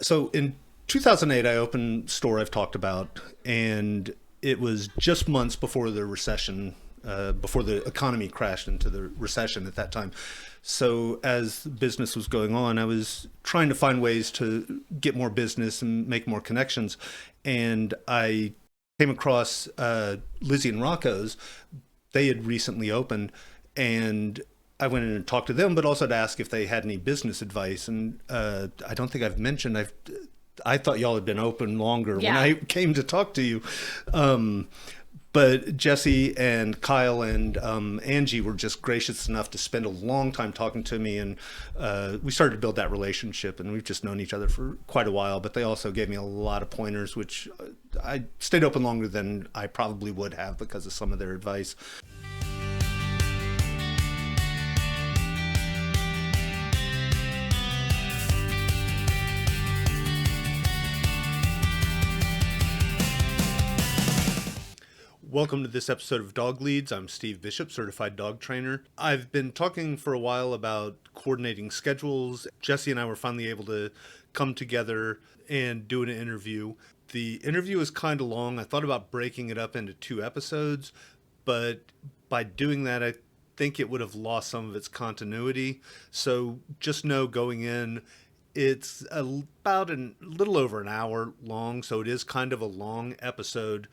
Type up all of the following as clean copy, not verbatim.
So in 2008, I opened a store I've talked about, and it was just months before the recession, before the economy crashed into the recession at that time. So as business was going on, I was trying to find ways to get more business and make more connections. And I came across LizziAndRoccos. They had recently opened, and I went in and talked to them, but also to ask if they had any business advice. And I don't think I've mentioned, I thought y'all had been open longer when I came to talk to you. But Jesse and Kyle and Angie were just gracious enough to spend a long time talking to me, and we started to build that relationship, and we've just known each other for quite a while. But they also gave me a lot of pointers, which I stayed open longer than I probably would have because of some of their advice. Welcome to this episode of Dog Leads. I'm Steve Bishop, certified dog trainer. I've been talking for a while about coordinating schedules. Jesse and I were finally able to come together and do an interview. The interview is kind of long. I thought about breaking it up into 2 episodes, but by doing that, I think it would have lost some of its continuity. So just know going in, it's about a little over an hour long, so it is kind of a long episode.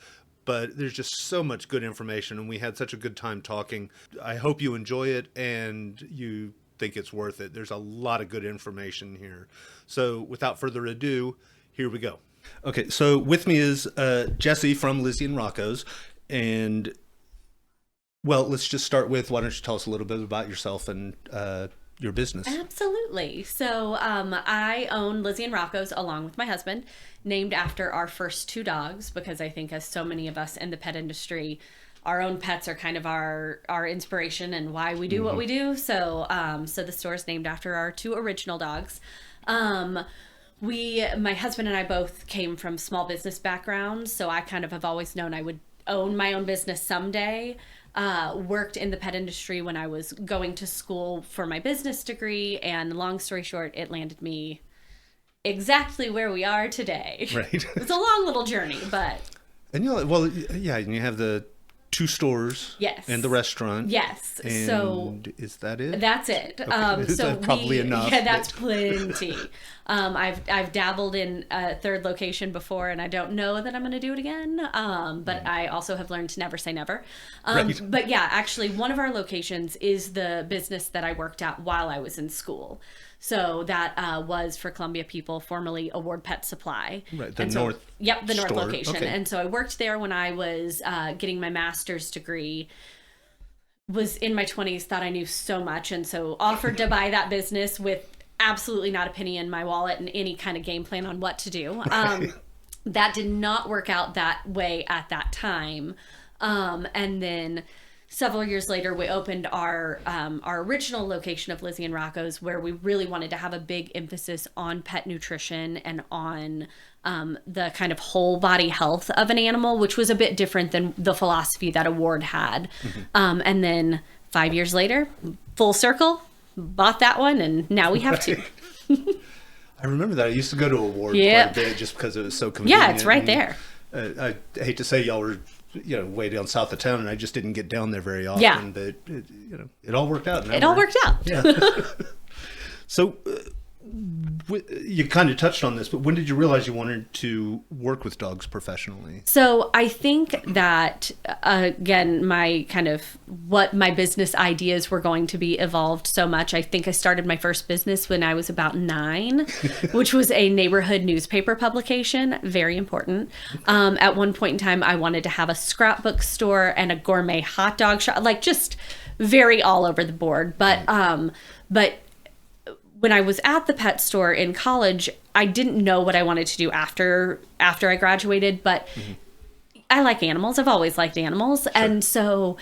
But there's just so much good information, and we had such a good time talking. I hope you enjoy it and you think it's worth it. There's a lot of good information here. So without further ado, here we go. Okay, so with me is Jesse from LizziAndRoccos. And, well, let's just start with, why don't you tell us a little bit about yourself and your business? Absolutely. So I own LizziAndRoccos along with my husband, named after our first 2 dogs, because I think as so many of us in the pet industry, our own pets are kind of our inspiration and why we do what we do. So so the store is named after our 2 original dogs. My husband and I both came from small business backgrounds, so I kind of have always known I would own my own business someday. Worked in the pet industry when I was going to school for my business degree, and long story short, it landed me exactly where we are today. Right. It's a long little journey, but... And and you have the 2 stores. Yes. And the restaurant. Yes. And so is that it? That's it. Okay. So probably enough. Yeah, that's plenty. I've dabbled in a 3rd location before, and I don't know that I'm going to do it again. But I also have learned to never say never. Right. But yeah, actually, one of our locations is the business that I worked at while I was in school. So that was for Columbia People, formerly Award Pet Supply. Right, the North. Yep, the North store. location. Okay. And so I worked there when I was getting my master's degree. Was in my 20s, thought I knew so much, and so offered to buy that business with absolutely not a penny in my wallet and any kind of game plan on what to do. That did not work out that way at that time. And then several years later, we opened our original location of LizziAndRoccos, where we really wanted to have a big emphasis on pet nutrition and on the kind of whole body health of an animal, which was a bit different than the philosophy that Award had. Mm-hmm. And then 5 years later, full circle, bought that one, and now we have 2. I remember that. I used to go to Award quite a bit just because it was so convenient. Yeah, it's right there. I hate to say y'all were way down south of town, and I just didn't get down there very often. Yeah. But it all worked out. It all worked out. Yeah. So you kind of touched on this, but when did you realize you wanted to work with dogs professionally? So I think that, again, my kind of what my business ideas were going to be evolved so much. I think I started my first business when I was about 9, which was a neighborhood newspaper publication. Very important. At one point in time, I wanted to have a scrapbook store and a gourmet hot dog shop, like just very all over the board. But when I was at the pet store in college, I didn't know what I wanted to do after I graduated, but I like animals. I've always liked animals. Sure. And so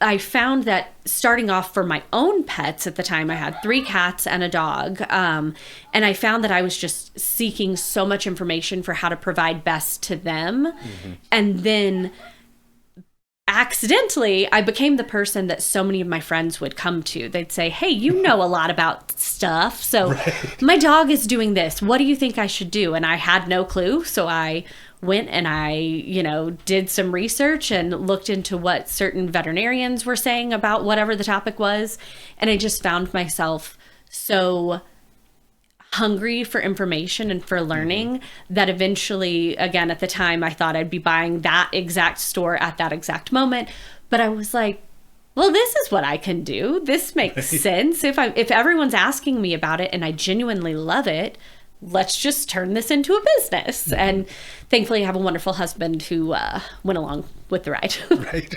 I found that starting off for my own pets at the time, I had 3 cats and a dog. And I found that I was just seeking so much information for how to provide best to them. Mm-hmm. And then accidentally, I became the person that so many of my friends would come to. They'd say, hey, you know a lot about stuff. So my dog is doing this. What do you think I should do? And I had no clue. So I went and I, did some research and looked into what certain veterinarians were saying about whatever the topic was. And I just found myself so hungry for information and for learning that eventually, again, at the time, I thought I'd be buying that exact store at that exact moment. But I was like, well, this is what I can do. This makes sense. If everyone's asking me about it and I genuinely love it, let's just turn this into a business. And thankfully I have a wonderful husband who went along with the ride. Right.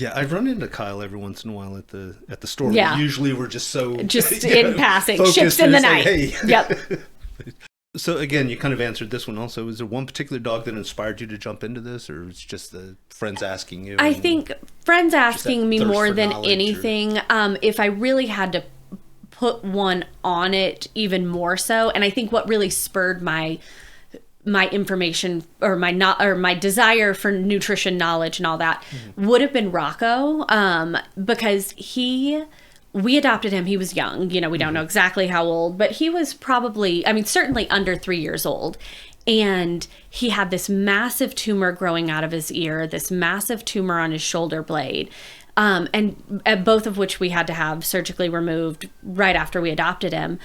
Yeah, I run into Kyle every once in a while at the store. Yeah. Usually we're just in passing, ships in the night. Like, hey. Yep. So again, you kind of answered this one also. Is there one particular dog that inspired you to jump into this, or it's just the friends asking you? I think friends asking me more than anything. If I really had to put one on it, even more so, and I think what really spurred my information or my desire for nutrition knowledge and all that would have been Rocco, because we adopted him. He was young, we don't know exactly how old, but he was probably, certainly under 3 years old. And he had this massive tumor growing out of his ear, this massive tumor on his shoulder blade. And both of which we had to have surgically removed right after we adopted him,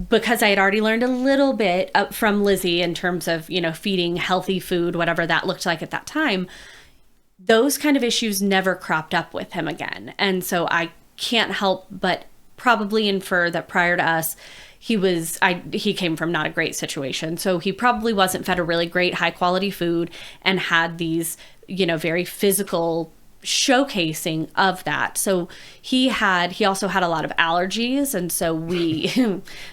because I had already learned a little bit from Lizzi in terms of, feeding healthy food, whatever that looked like at that time. Those kind of issues never cropped up with him again. And so I can't help but probably infer that prior to us, he came from not a great situation. So he probably wasn't fed a really great high quality food and had these, very physical showcasing of that. So he also had a lot of allergies, and so we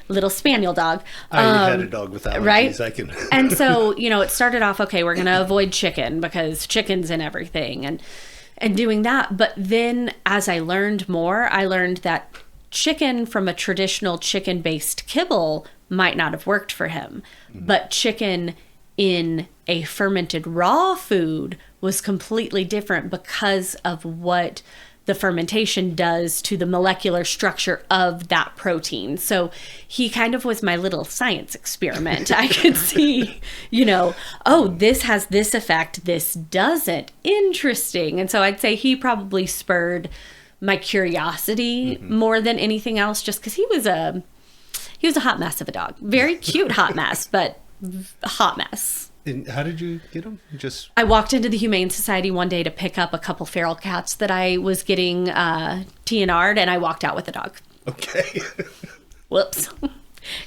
little spaniel dog. I had a dog with allergies, right? I can. And so, it started off, okay, we're going to avoid chicken because chicken's in everything and doing that. But then as I learned more, I learned that chicken from a traditional chicken-based kibble might not have worked for him, but chicken in a fermented raw food was completely different because of what the fermentation does to the molecular structure of that protein. So he kind of was my little science experiment. I could see, this has this effect, this doesn't. Interesting. And so I'd say he probably spurred my curiosity more than anything else, just because he was a hot mess of a dog. Very cute hot mess, but a hot mess. And how did you get him? I walked into the Humane Society one day to pick up a couple feral cats that I was getting TNR'd, and I walked out with the dog. Okay. Whoops.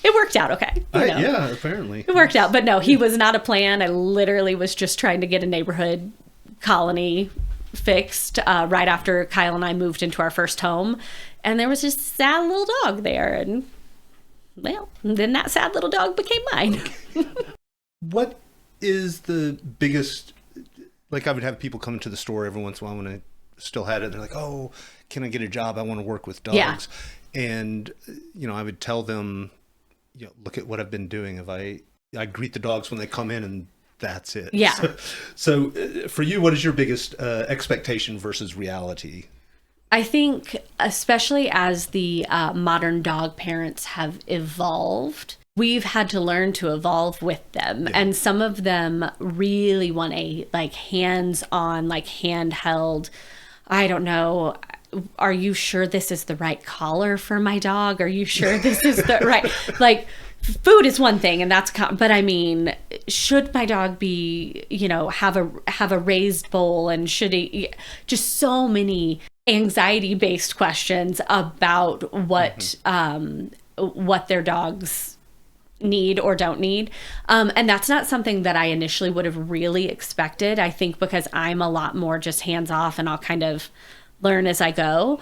It worked out okay. Yeah, apparently. It worked out. But no, he was not a plan. I literally was just trying to get a neighborhood colony fixed right after Kyle and I moved into our first home. And there was just a sad little dog there. And, well, then that sad little dog became mine. What is the biggest, like I would have people come into the store every once in a while when I still had it. They're like, oh, can I get a job? I want to work with dogs. Yeah. And, I would tell them, look at what I've been doing. I greet the dogs when they come in and that's it. Yeah. So for you, what is your biggest expectation versus reality? I think, especially as the modern dog parents have evolved, we've had to learn to evolve with them. Yeah. And some of them really want a hands-on, handheld, I don't know, are you sure this is the right collar for my dog? Are you sure this is the right, food is one thing, and but should my dog be, have a raised bowl, and should he, just so many anxiety-based questions about what their dogs need or don't need. And that's not something that I initially would have really expected. I think because I'm a lot more just hands off and I'll kind of learn as I go.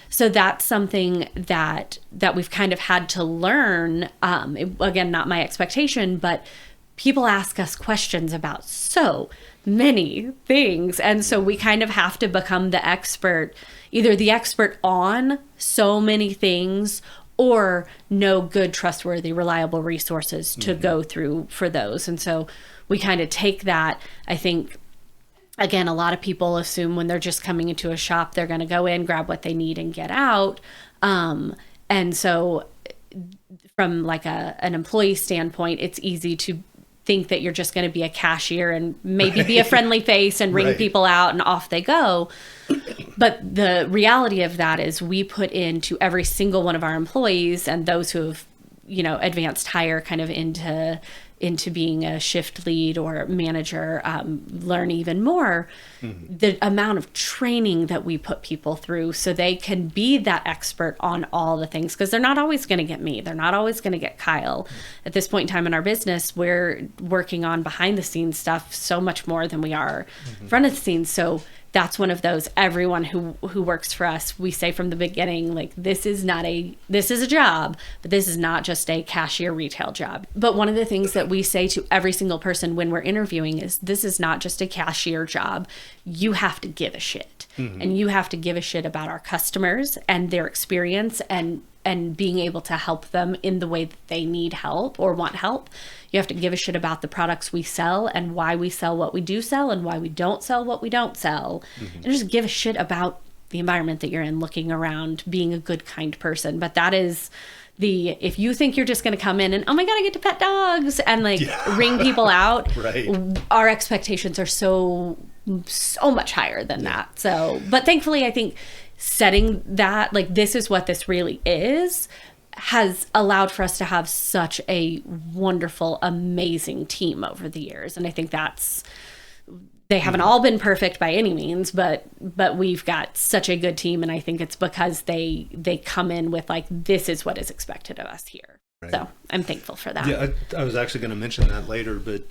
So that's something that we've kind of had to learn. Again, not my expectation, but people ask us questions about so many things. And so we kind of have to become the expert, either the expert on so many things or know good, trustworthy, reliable resources to go through for those. And so we kind of take that, I think, again, a lot of people assume when they're just coming into a shop, they're going to go in, grab what they need, and get out. And so from like an employee standpoint, it's easy to think that you're just going to be a cashier and maybe be a friendly face and ring people out and off they go. But the reality of that is we put into every single one of our employees and those who have, advanced higher kind of into being a shift lead or manager, learn even more, the amount of training that we put people through so they can be that expert on all the things, because they're not always going to get me. They're not always going to get Kyle. At this point in time in our business, we're working on behind the scenes stuff so much more than we are front of the scenes. So that's one of those, everyone who works for us, we say from the beginning, like, this is a job, but this is not just a cashier retail job. But one of the things that we say to every single person when we're interviewing is, this is not just a cashier job. You have to give a shit. And you have to give a shit about our customers and their experience and being able to help them in the way that they need help or want help. You have to give a shit about the products we sell and why we sell what we do sell and why we don't sell what we don't sell. And just give a shit about the environment that you're in, looking around, being a good, kind person. But that is if you think you're just going to come in and, oh my God, I get to pet dogs and ring people out, our expectations are so much higher than that. So, but thankfully, I think setting that, like, this is what this really is, has allowed for us to have such a wonderful, amazing team over the years. And I think they haven't all been perfect by any means, but we've got such a good team. And I think it's because they come in with, like, this is what is expected of us here. So I'm thankful for that. Yeah, I was actually going to mention that later, but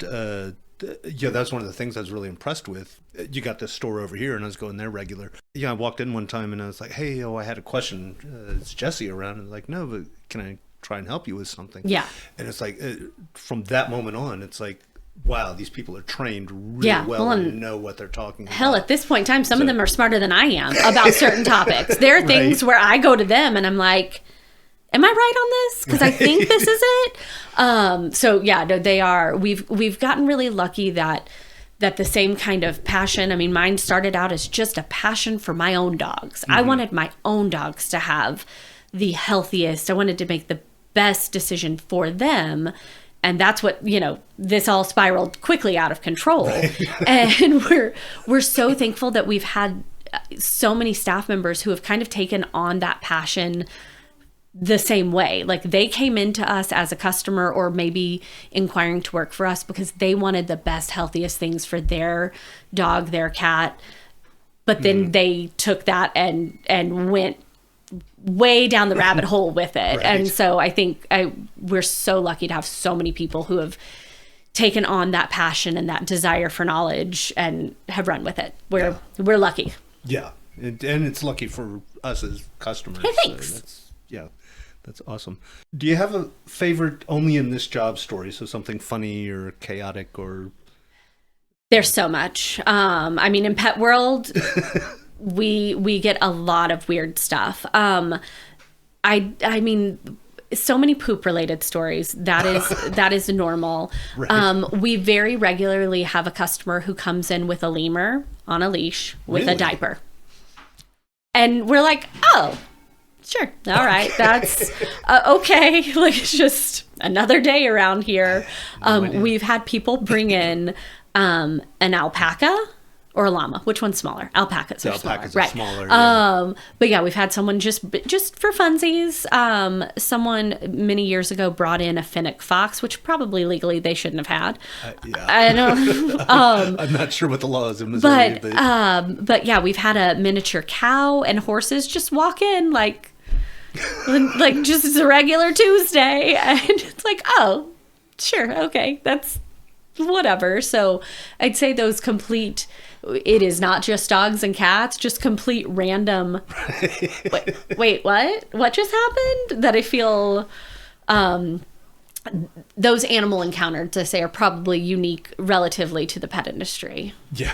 that's one of the things I was really impressed with. You got this store over here, and I was going there regular. I walked in one time, and I was like, hey, I had a question. Is Jesse around? And like, no, but can I try and help you with something? Yeah. And it's like, from that moment on, it's like, wow, these people are trained really well and know what they're talking about. Hell, at this point in time, some of them are smarter than I am about certain topics. There are things where I go to them, and I'm like, am I right on this? Because I think this is it. So yeah, no, they are. We've gotten really lucky that the same kind of passion. I mean, mine started out as just a passion for my own dogs. I wanted my own dogs to have the healthiest. I wanted to make the best decision for them. And that's what, this all spiraled quickly out of control. And we're so thankful that we've had so many staff members who have kind of taken on that passion the same way. Like, they came into us as a customer or maybe inquiring to work for us because they wanted the best, healthiest things for their dog, their cat. But then they took that and went way down the rabbit hole with it. And so I think we're so lucky to have so many people who have taken on that passion and that desire for knowledge and have run with it. We're lucky. Yeah. And it's lucky for us as customers. Hey, thanks. So that's awesome. Do you have a favorite only in this job story? So something funny or chaotic or... There's so much. I mean, in pet world, we get a lot of weird stuff. I mean, so many poop related stories. That is normal. We very regularly have a customer who comes in with a lemur on a leash with a diaper. And we're like, oh, sure. All right. That's okay. Like, it's just another day around here. We've had people bring in an alpaca or a llama. Which one's smaller? Alpacas are smaller. Right. Smaller, yeah. But yeah, we've had someone just for funsies. Someone many years ago brought in a fennec fox, which probably legally they shouldn't have had. I know. I'm not sure what the law is in Missouri. But yeah, we've had a miniature cow and horses just walk in like just it's a regular Tuesday, and it's like, oh, sure, okay, that's whatever. So I'd say those complete. It is not just dogs and cats, just complete random. Wait, what? What just happened? That I feel those animal encounters, I say, are probably unique relatively to the pet industry. Yeah.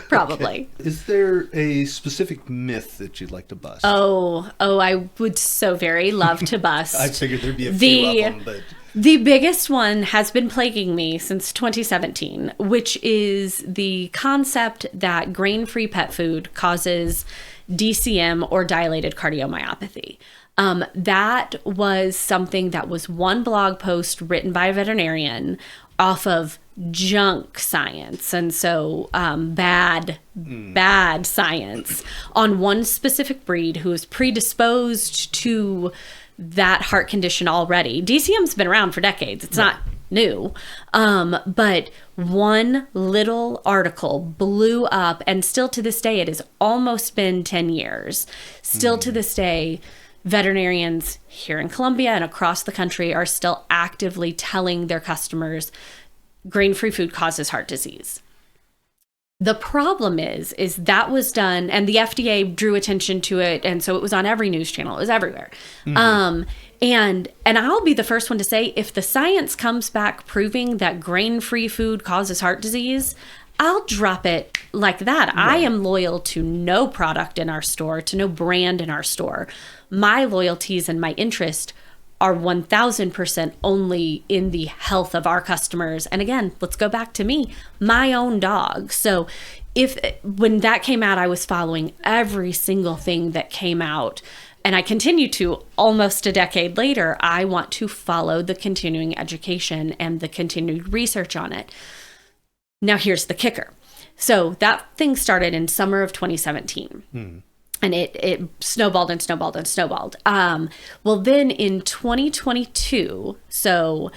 Probably. Okay. Is there a specific myth that you'd like to bust? Oh, I would so very love to bust. I figured there'd be a few of them, but... The biggest one has been plaguing me since 2017, which is the concept that grain-free pet food causes DCM or dilated cardiomyopathy. That was something that was one blog post written by a veterinarian off of junk science, and so bad science on one specific breed who is predisposed to that heart condition already. DCM's been around for decades. It's not new. But one little article blew up, and still to this day, it has almost been 10 years. Still to this day, veterinarians here in Columbia and across the country are still actively telling their customers grain-free food causes heart disease. The problem is that was done, and the FDA drew attention to it, and so it was on every news channel. It was everywhere. And I'll be the first one to say, if the science comes back proving that grain-free food causes heart disease, I'll drop it like that. Right. I am loyal to no product in our store, to no brand in our store. My loyalties and my interest are 1000% only in the health of our customers. And again, let's go back to me, my own dog. So when that came out, I was following every single thing that came out. And I continue to almost a decade later. I want to follow the continuing education and the continued research on it. Now, here's the kicker. So that thing started in summer of 2017. And it snowballed and snowballed and snowballed. Well, then in 2022, so,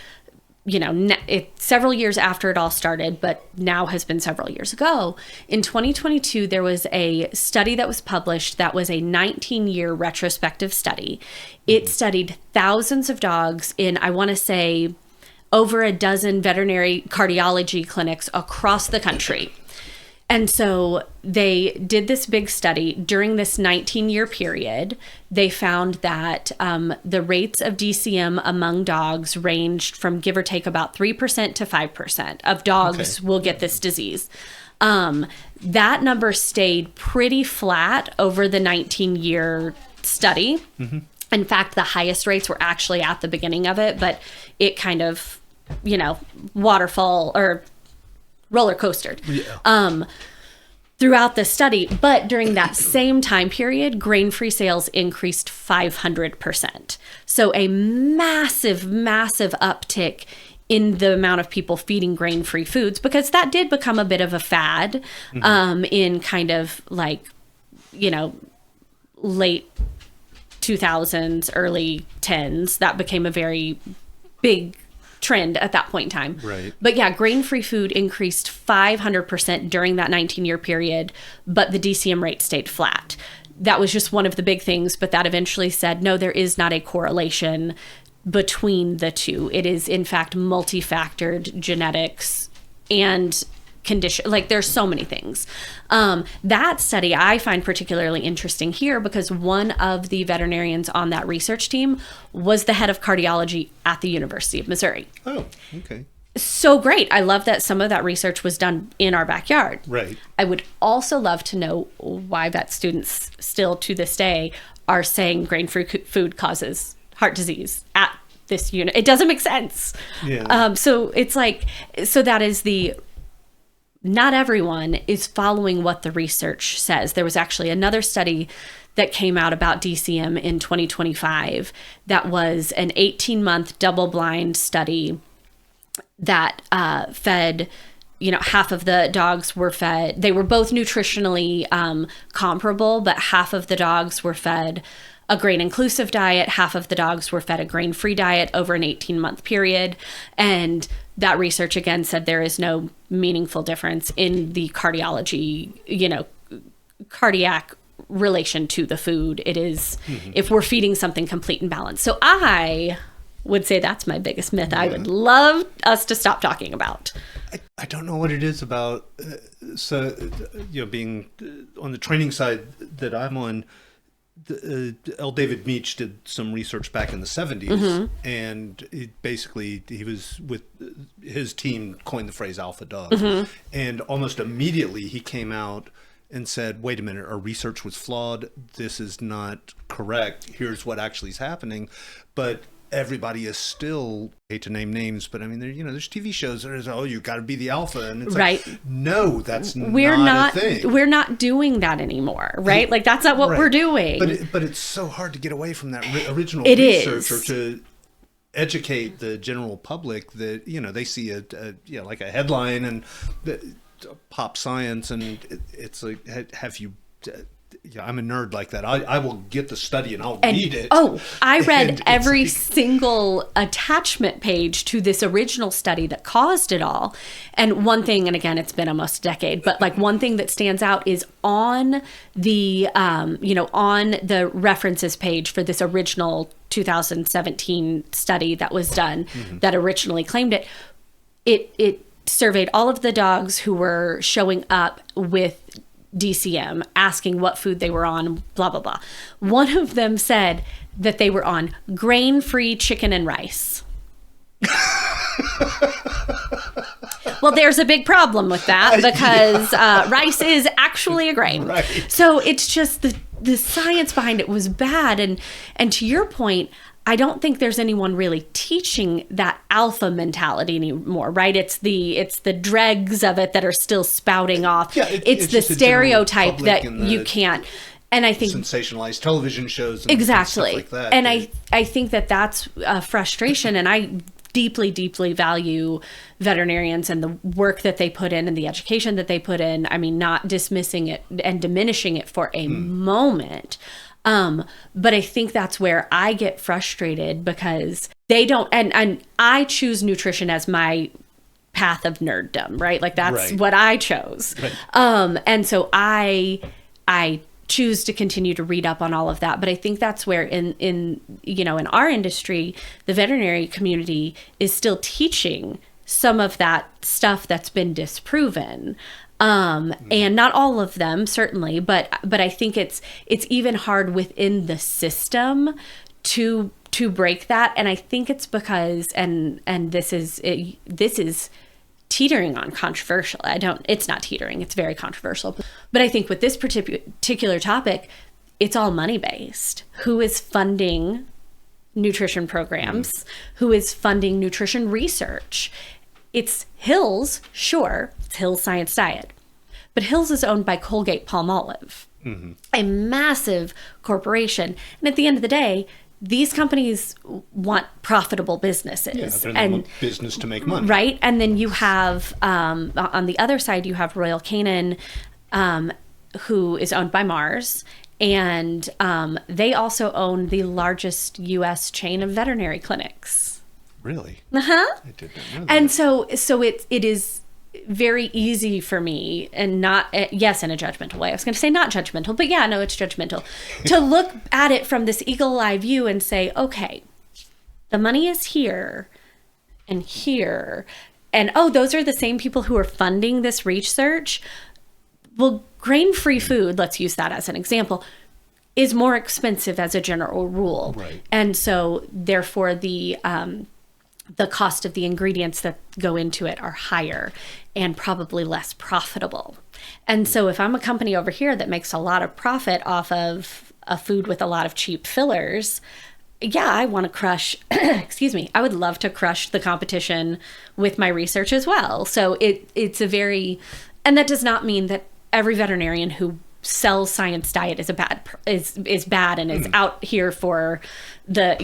several years after it all started, but now has been several years ago, in 2022, there was a study that was published that was a 19-year retrospective study. It studied thousands of dogs in, I want to say, over a dozen veterinary cardiology clinics across the country. And so they did this big study. During this 19-year period, they found that the rates of DCM among dogs ranged from give or take about 3% to 5% of dogs will get this disease. That number stayed pretty flat over the 19-year study. In fact, the highest rates were actually at the beginning of it, but it kind of, waterfall or roller coastered throughout the study. But during that same time period, grain-free sales increased 500%. So a massive uptick in the amount of people feeding grain-free foods, because that did become a bit of a fad in kind of like, late 2000s, early 10s. That became a very big trend at that point in time. Right. But yeah, grain-free food increased 500% during that 19-year period, but the DCM rate stayed flat. That was just one of the big things, but that eventually said, no, there is not a correlation between the two. It is, in fact, multifactored genetics and condition. Like, there's so many things. That study I find particularly interesting here because one of the veterinarians on that research team was the head of cardiology at the University of Missouri. Oh, okay. So great. I love that some of that research was done in our backyard. Right. I would also love to know why vet students still to this day are saying grain-free food causes heart disease at this unit. It doesn't make sense. Yeah. So it's like, so that is not everyone is following what the research says. There was actually another study that came out about DCM in 2025 that was an 18-month double-blind study that fed, half of the dogs were fed. They were both nutritionally comparable, but half of the dogs were fed a grain-inclusive diet, half of the dogs were fed a grain-free diet over an 18-month period. And that research, again, said there is no meaningful difference in the cardiology, cardiac relation to the food. It is, if we're feeding something complete and balanced. So I would say that's my biggest myth. I would love us to stop talking about. I don't know what it is about, being on the training side that I'm on. L. David Meach did some research back in the 70s, and he was with his team coined the phrase alpha dog. And almost immediately he came out and said, wait a minute, our research was flawed. This is not correct. Here's what actually is happening. But everybody is still, hate to name names, but I mean, there's TV shows that are, oh, you got to be the alpha, and it's right. like, no, that's we're not a thing. We're not doing that anymore, right? Like that's not what we're doing. But it's so hard to get away from that original it research, is. or to educate the general public that they see like a headline and pop science, and it's like, have you? I'm a nerd like that. I will get the study and I'll read it. Oh, I read every single attachment page to this original study that caused it all. And one thing, and again, it's been almost a decade, but like one thing that stands out is on the, on the references page for this original 2017 study that was done, that originally claimed it, it surveyed all of the dogs who were showing up with DCM, asking what food they were on, blah, blah, blah. One of them said that they were on grain-free chicken and rice. Well, there's a big problem with that because rice is actually a grain. Right. So it's just the science behind it was bad. And to your point, I don't think there's anyone really teaching that alpha mentality anymore, right? It's the dregs of it that are still spouting off. Yeah, it's the stereotype that you can't. And I think sensationalized television shows and exactly stuff like that. And I think that's a frustration, and I deeply, deeply value veterinarians and the work that they put in and the education that they put in. I mean, not dismissing it and diminishing it for a moment. But I think that's where I get frustrated because they don't, and I choose nutrition as my path of nerddom, right? Like that's what I chose. Right. And so I choose to continue to read up on all of that. But I think that's where in our industry, the veterinary community is still teaching some of that stuff that's been disproven. And not all of them, certainly, but I think it's even hard within the system to break that. And I think it's because, and this is teetering on controversial. It's not teetering, it's very controversial. But I think with this particular topic, it's all money based. Who is funding nutrition programs? Who is funding nutrition research? It's Hills, sure, it's Hills Science Diet. But Hills is owned by Colgate-Palmolive, a massive corporation. And at the end of the day, these companies want profitable businesses. Yeah, they want business to make money. Right? And then you have, on the other side, you have Royal Canin, who is owned by Mars. And they also own the largest U.S. chain of veterinary clinics. Really? Uh-huh. I did not know that. And so it is very easy for me, and not, yes, in a judgmental way. I was going to say not judgmental, but yeah, no, it's judgmental, to look at it from this eagle-eye view and say, okay, the money is here and here, and oh, those are the same people who are funding this research. Well, grain-free food, let's use that as an example, is more expensive as a general rule. Right. And so therefore the cost of the ingredients that go into it are higher and probably less profitable. And so if I'm a company over here that makes a lot of profit off of a food with a lot of cheap fillers, yeah, I want to crush, excuse me, I would love to crush the competition with my research as well. So it's a very, and that does not mean that every veterinarian who sells Science Diet is is bad and is out here for the,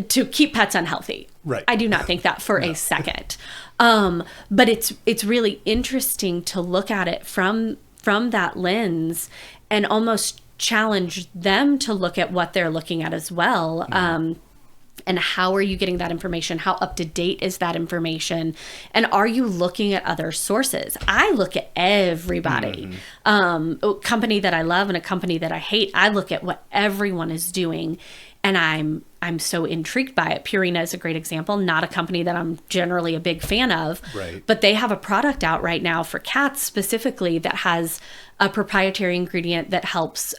to keep pets unhealthy. Right. I do not think that for a second. But it's really interesting to look at it from that lens and almost challenge them to look at what they're looking at as well. And how are you getting that information? How up to date is that information? And are you looking at other sources? I look at everybody. A company that I love and a company that I hate, I look at what everyone is doing. And I'm so intrigued by it. Purina is a great example, not a company that I'm generally a big fan of. Right. But they have a product out right now for cats specifically that has a proprietary ingredient that helps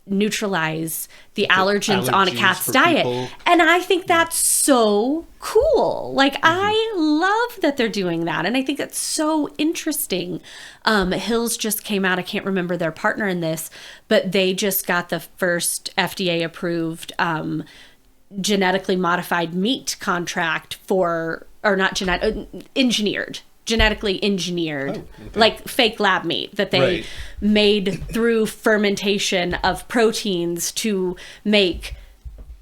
neutralize the allergens on a cat's diet. People. And I think that's so cool. Like, I love that they're doing that. And I think it's so interesting. Hills just came out, I can't remember their partner in this, but they just got the first FDA approved genetically modified meat contract for, or not genetically engineered, like fake lab meat that they made through fermentation of proteins to make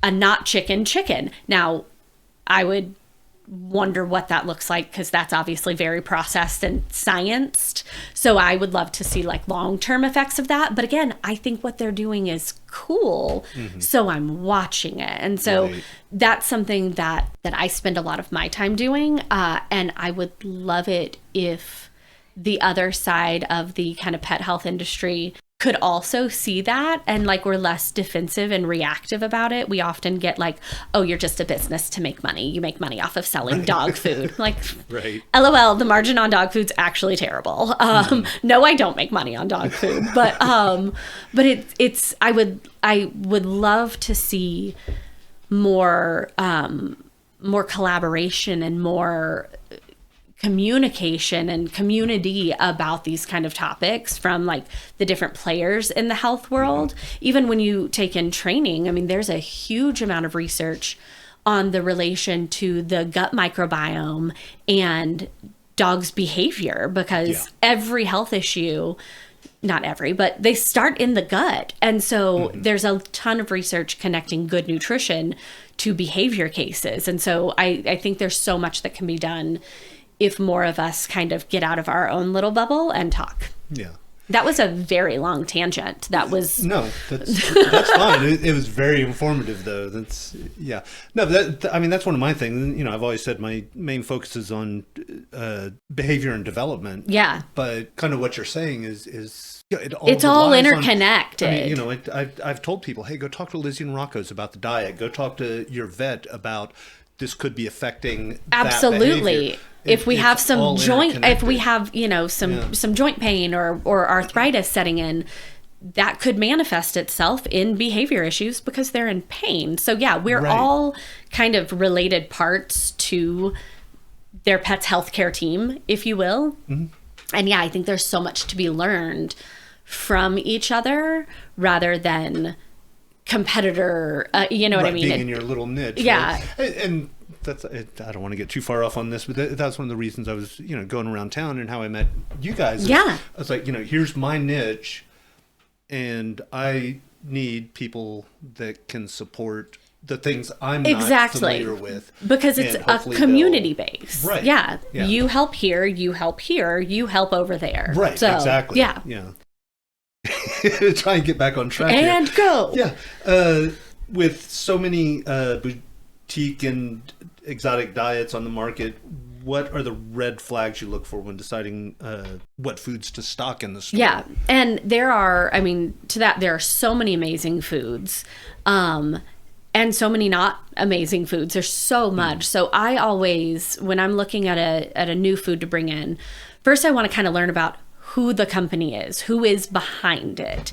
a not chicken. Now, I would wonder what that looks like, because that's obviously very processed and scienced. So I would love to see like long-term effects of that. But again, I think what they're doing is cool. So I'm watching it. And so that's something that I spend a lot of my time doing. And I would love it if the other side of the kind of pet health industry could also see that, and like we're less defensive and reactive about it. We often get like, oh, you're just a business to make money. You make money off of selling dog food. Like, LOL, the margin on dog food's actually terrible. No, I don't make money on dog food, but it's I would love to see more collaboration and more communication and community about these kind of topics from like the different players in the health world. Even when you take in training, I mean, there's a huge amount of research on the relation to the gut microbiome and dogs' behavior, because every health issue, not every, but they start in the gut. And so there's a ton of research connecting good nutrition to behavior cases. And so I think there's so much that can be done if more of us kind of get out of our own little bubble and talk. Yeah. That was a very long tangent. That was... No, that's fine. It was very informative, though. No, I mean, that's one of my things. You know, I've always said my main focus is on behavior and development. Yeah. But kind of what you're saying is it's all interconnected. I mean, you know, I've told people, hey, go talk to LizziAndRoccos about the diet. Go talk to your vet about this could be affecting absolutely that behavior. If we have some joint, if we have, you know, some joint pain or arthritis setting in, that could manifest itself in behavior issues because they're in pain. So yeah, we're all kind of related parts to their pet's healthcare team, if you will. And yeah, I think there's so much to be learned from each other rather than competitor, you know what I mean? Being in your little niche. Yeah. Right? And that's, I don't want to get too far off on this, but that's one of the reasons I was, you know, going around town and how I met you guys. I was like, you know, here's my niche and I need people that can support the things I'm not familiar with. Because it's a community base. Right. Yeah. You help here, you help here, you help over there. Right. So, exactly. Yeah. Try and get back on track and here. Go. Yeah. With so many boutique and exotic diets on the market, what are the red flags you look for when deciding what foods to stock in the store? Yeah. And there are, I mean, to that, there are so many amazing foods and so many not amazing foods. There's so much. So I always, when I'm looking at a new food to bring in, first I want to kind of learn about who the company is, who is behind it.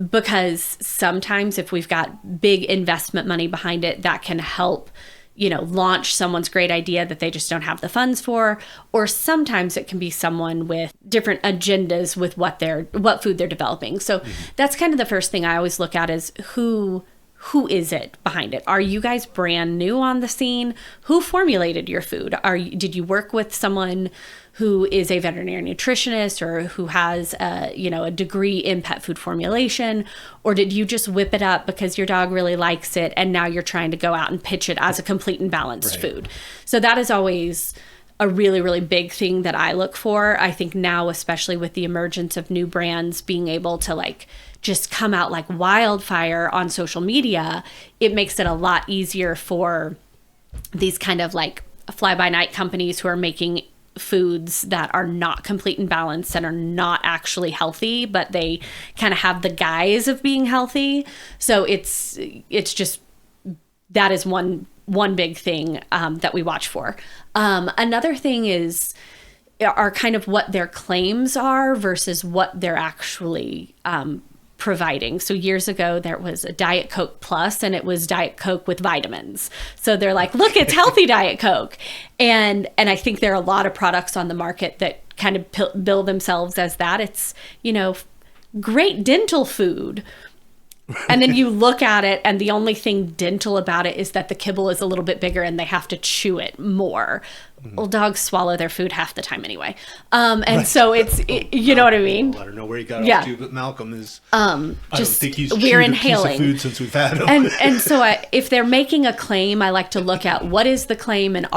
Because sometimes if we've got big investment money behind it, that can help, you know, launch someone's great idea that they just don't have the funds for. Or sometimes it can be someone with different agendas with what food they're developing. So that's kind of the first thing I always look at is who is it behind it? Are you guys brand new on the scene? Who formulated your food? Did you work with someone who is a veterinary nutritionist or who has a degree in pet food formulation? Or did you just whip it up because your dog really likes it and now you're trying to go out and pitch it as a complete and balanced food? So that is always a really, really big thing that I look for. I think now, especially with the emergence of new brands being able to like just come out like wildfire on social media, it makes it a lot easier for these kind of like fly-by-night companies who are making foods that are not complete and balanced and are not actually healthy, but they kind of have the guise of being healthy. So it's just, that is one big thing that we watch for. Another thing are kind of what their claims are versus what they're actually providing. So years ago, there was a Diet Coke Plus, and it was Diet Coke with vitamins. So they're like, look, it's healthy Diet Coke. And I think there are a lot of products on the market that kind of bill themselves as that. It's, you know, great dental food, And then you look at it, and the only thing dental about it is that the kibble is a little bit bigger and they have to chew it more. Well, dogs swallow their food half the time anyway. So you know what I mean? I don't know where he got off to, but Malcolm is. I don't think he's we're chewed inhaling a piece of food since we've had him. And so if they're making a claim, I like to look at what is the claim, and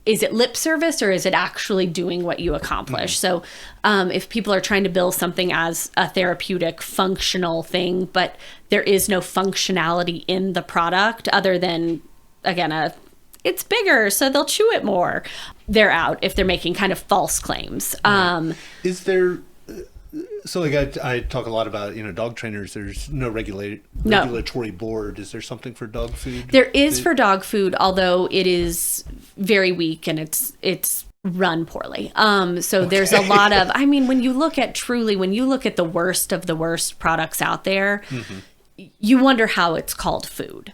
is it lip service or is it actually doing what you accomplish? So if people are trying to bill something as a therapeutic functional thing, but there is no functionality in the product other than, again, it's bigger, so they'll chew it more, they're out if they're making kind of false claims. Is there... So like I talk a lot about, dog trainers, there's no regulatory board. Is there something for dog food? There is for dog food, although it is very weak and it's run poorly. So there's a lot of, when you look at the worst of the worst products out there, you wonder how it's called food,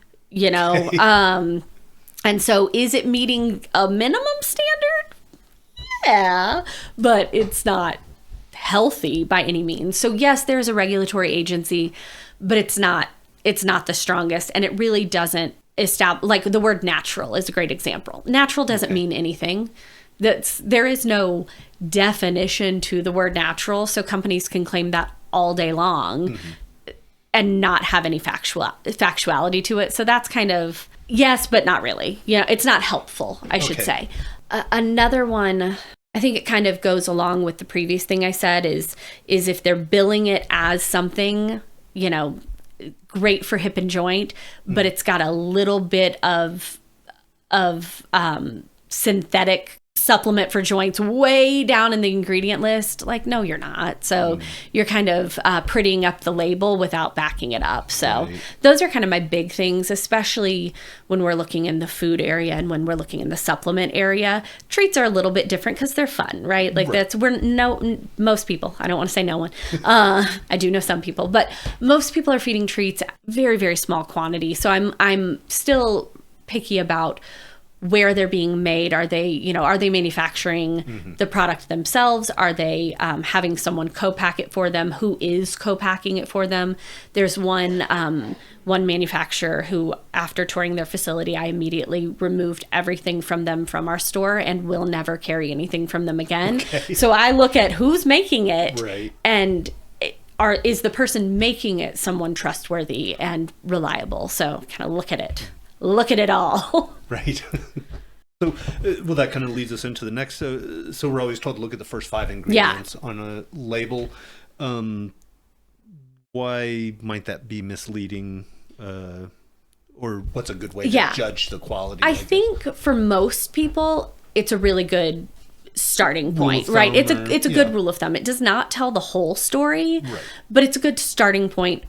And so is it meeting a minimum standard? Yeah, but it's not healthy by any means. So yes, there's a regulatory agency, but it's not the strongest, and it really doesn't establish, like the word natural is a great example. Natural doesn't mean anything. There is no definition to the word natural, so companies can claim that all day long and not have any factuality to it. So that's kind of yes, but not really. It's not helpful, I should say. Another one, I think it kind of goes along with the previous thing I said, is if they're billing it as something, great for hip and joint, but it's got a little bit of synthetic supplement for joints way down in the ingredient list, like, no, you're not. So you're kind of prettying up the label without backing it up. So those are kind of my big things, especially when we're looking in the food area and when we're looking in the supplement area. Treats are a little bit different because they're fun, right? Like most people, I don't want to say no one, I do know some people, but most people are feeding treats very, very small quantity. So I'm still picky about where they're being made. Are they manufacturing the product themselves? Are they having someone co-pack it for them? Who is co-packing it for them? There's one manufacturer who, after touring their facility, I immediately removed everything from them from our store and will never carry anything from them again. Okay. So I look at who's making it, and is the person making it someone trustworthy and reliable? So kind of look at it all. Right. So, well, that kind of leads us into the next. So we're always told to look at the first 5 ingredients on a label. Why might that be misleading? Or what's a good way to judge the quality? I think for most people, it's a really good starting point, right? It's a good rule of thumb. It does not tell the whole story, but it's a good starting point,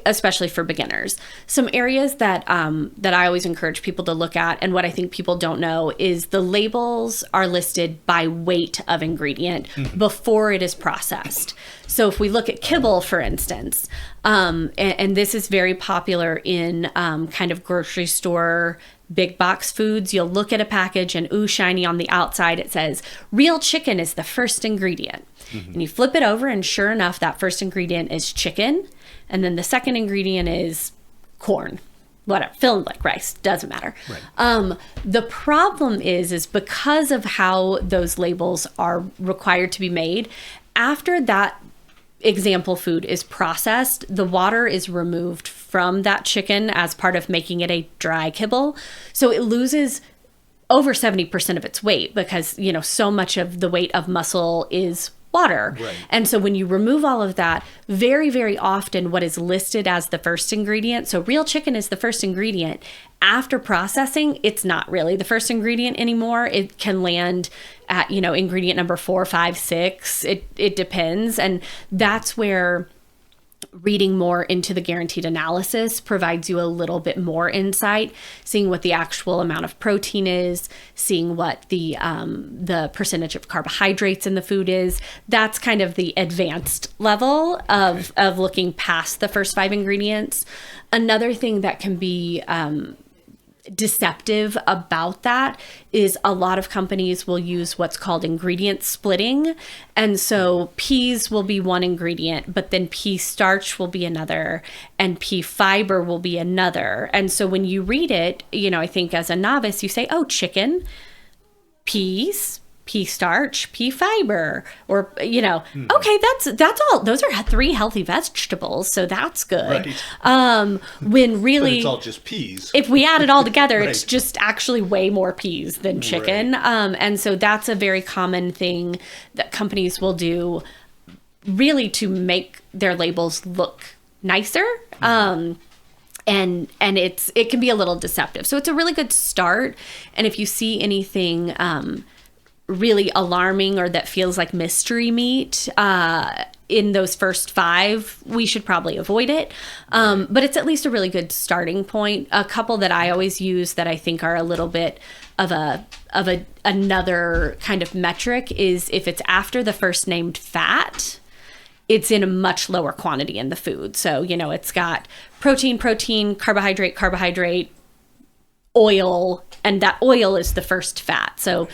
especially for beginners. Some areas that I always encourage people to look at, and what I think people don't know, is the labels are listed by weight of ingredient before it is processed. So if we look at kibble, for instance, and this is very popular in kind of grocery store big box foods, you'll look at a package and shiny on the outside, it says real chicken is the first ingredient. And you flip it over, and sure enough, that first ingredient is chicken. And then the second ingredient is corn, whatever, fill in like rice, doesn't matter. The problem is because of how those labels are required to be made, after that example food is processed, the water is removed from that chicken as part of making it a dry kibble. So it loses over 70% of its weight because, so much of the weight of muscle is water. And so when you remove all of that, very, very often what is listed as the first ingredient, so real chicken is the first ingredient, after processing, it's not really the first ingredient anymore. It can land at, ingredient number 4, 5, 6. It depends. And that's where reading more into the guaranteed analysis provides you a little bit more insight, seeing what the actual amount of protein is, seeing what the percentage of carbohydrates in the food is. That's kind of the advanced level of looking past the first 5 ingredients. Another thing that can be deceptive about that is a lot of companies will use what's called ingredient splitting. And so peas will be one ingredient, but then pea starch will be another, and pea fiber will be another. And so when you read it, I think as a novice, you say, oh, chicken, peas, pea starch, pea fiber, or, okay, that's all. Those are 3 healthy vegetables. So that's good. Right. When really, but it's all just peas. If we add it all together, Right. it's just actually way more peas than chicken. Right. And so that's a very common thing that companies will do really to make their labels look nicer. And it can be a little deceptive. So it's a really good start. And if you see anything, really alarming or that feels like mystery meat in those first 5, we should probably avoid it. But it's at least a really good starting point. A couple that I always use that I think are a little bit of another kind of metric is if it's after the first named fat, it's in a much lower quantity in the food. So, it's got protein, carbohydrate, oil, and that oil is the first fat. So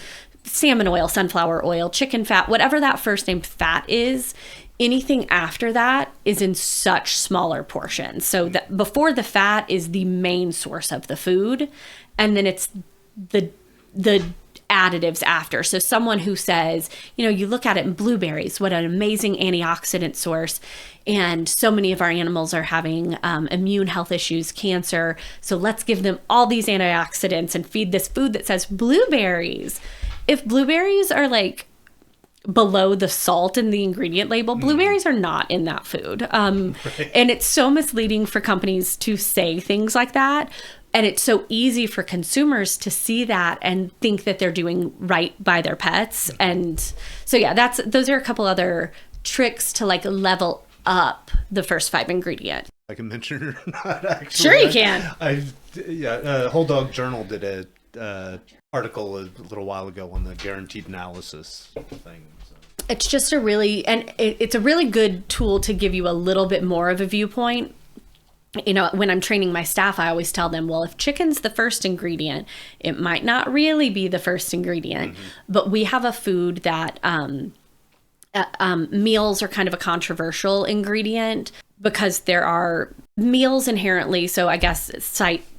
salmon oil, sunflower oil, chicken fat, whatever that first name fat is, anything after that is in such smaller portions. So that before the fat is the main source of the food, and then it's the additives after. So someone who says, you look at it in blueberries, what an amazing antioxidant source. And so many of our animals are having immune health issues, cancer. So let's give them all these antioxidants and feed this food that says blueberries. If blueberries are like below the salt in the ingredient label, blueberries are not in that food. And it's so misleading for companies to say things like that. And it's so easy for consumers to see that and think that they're doing right by their pets. And so, those are a couple other tricks to like level up the first 5 ingredients. I can mention it or not, actually. Sure you can. Whole Dog Journal did a article a little while ago on the guaranteed analysis thing. So. It's just it's a really good tool to give you a little bit more of a viewpoint. When I'm training my staff, I always tell them, well, if chicken's the first ingredient, it might not really be the first ingredient, but we have a food that meals are kind of a controversial ingredient because there are meals inherently. So I guess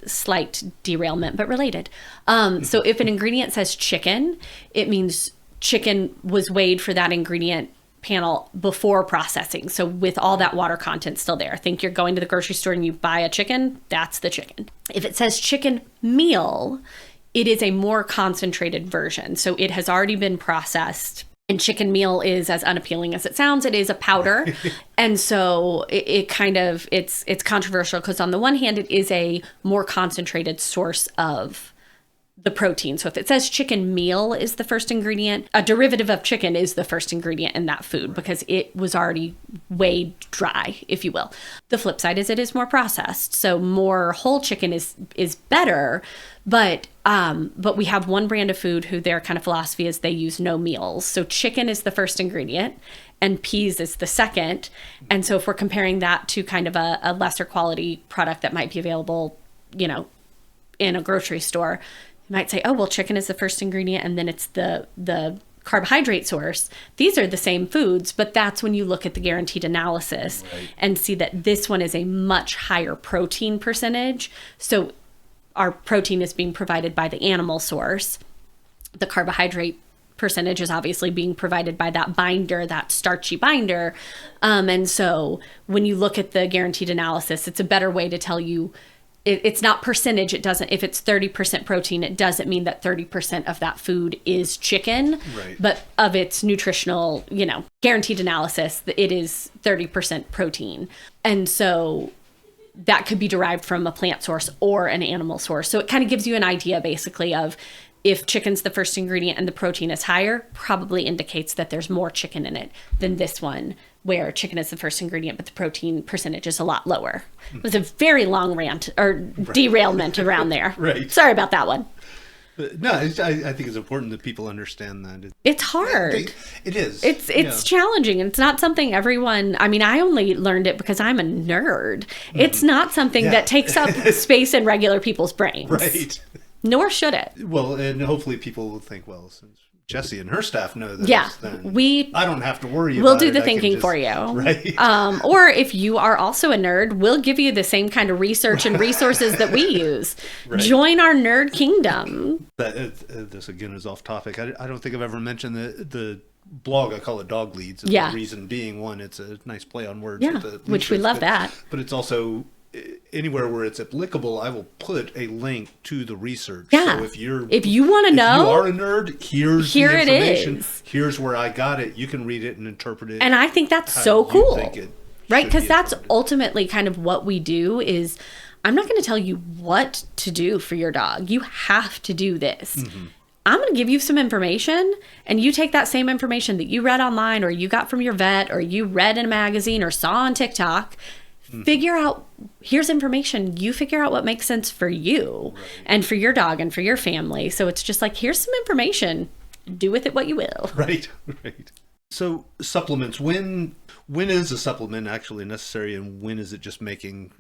slight derailment, but related. So if an ingredient says chicken, it means chicken was weighed for that ingredient panel before processing. So with all that water content still there, think you're going to the grocery store and you buy a chicken, that's the chicken. If it says chicken meal, it is a more concentrated version. So it has already been processed. And chicken meal is as unappealing as it sounds. It is a powder. And so it's controversial because on the one hand, it is a more concentrated source of the protein. So if it says chicken meal is the first ingredient, a derivative of chicken is the first ingredient in that food because it was already weighed dry, if you will. The flip side is it is more processed. So more whole chicken is better, but we have one brand of food who their kind of philosophy is they use no meals. So chicken is the first ingredient and peas is the second. And so if we're comparing that to kind of a lesser quality product that might be available, in a grocery store, you might say, oh, well, chicken is the first ingredient and then it's the carbohydrate source. These are the same foods, but that's when you look at the guaranteed analysis and see that this one is a much higher protein percentage. So our protein is being provided by the animal source. The carbohydrate percentage is obviously being provided by that binder, that starchy binder. And so when you look at the guaranteed analysis, it's a better way to tell you it's not percentage. It doesn't, if it's 30% protein, it doesn't mean that 30% of that food is chicken, but of its nutritional, guaranteed analysis, it is 30% protein. And so that could be derived from a plant source or an animal source. So it kind of gives you an idea basically of if chicken's the first ingredient and the protein is higher, probably indicates that there's more chicken in it than this one, where chicken is the first ingredient, but the protein percentage is a lot lower. It was a very long rant or derailment around there. Right. Sorry about that one. No, I think it's important that people understand that. It's hard. It is. It's challenging, and it's not something everyone. I mean, I only learned it because I'm a nerd. It's not something that takes up space in regular people's brains. Right. Nor should it. Well, and hopefully people will think, well, since Jessie and her staff know this, then I don't have to worry about it. We'll do the thinking for you. Right. Or if you are also a nerd, we'll give you the same kind of research and resources that we use. Right. Join our nerd kingdom. This, again, is off topic. I don't think I've ever mentioned the blog. I call it Dog Leads. Yeah. The reason being, one, it's a nice play on words. Yeah, which we love that. But it's also... anywhere where it's applicable, I will put a link to the research. Yeah. So if you want to know, you are a nerd, here's the information. It is. Here's where I got it. You can read it and interpret it. And I think that's so cool. Right? Because that's ultimately kind of what we do is, I'm not going to tell you what to do for your dog. You have to do this. Mm-hmm. I'm going to give you some information, and you take that same information that you read online or you got from your vet or you read in a magazine or saw on TikTok, figure out, here's information, you figure out what makes sense for you and for your dog and for your family. So it's just like, here's some information, do with it what you will. Right. So supplements, when is a supplement actually necessary, and when is it just making,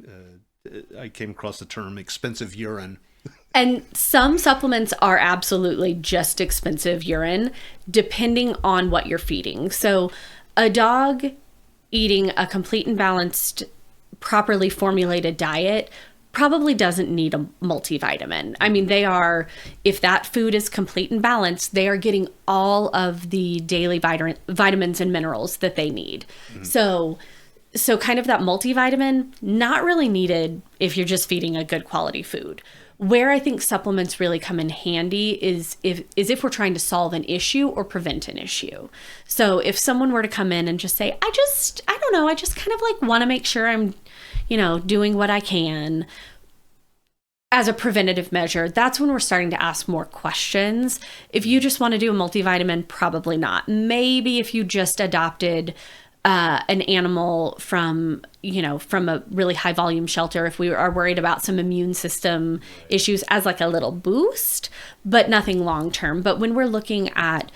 I came across the term expensive urine. And some supplements are absolutely just expensive urine, depending on what you're feeding. So a dog eating a complete and balanced, properly formulated diet probably doesn't need a multivitamin. I mean, if that food is complete and balanced, they are getting all of the daily vitamins and minerals that they need. Mm-hmm. So kind of that multivitamin, not really needed if you're just feeding a good quality food. Where I think supplements really come in handy is if we're trying to solve an issue or prevent an issue. So if someone were to come in and just say, I don't know, I just kind of like want to make sure I'm, doing what I can as a preventative measure, that's when we're starting to ask more questions. If you just want to do a multivitamin, probably not. Maybe if you just adopted an animal from a really high volume shelter, if we are worried about some immune system issues as like a little boost, but nothing long term. But when we're looking at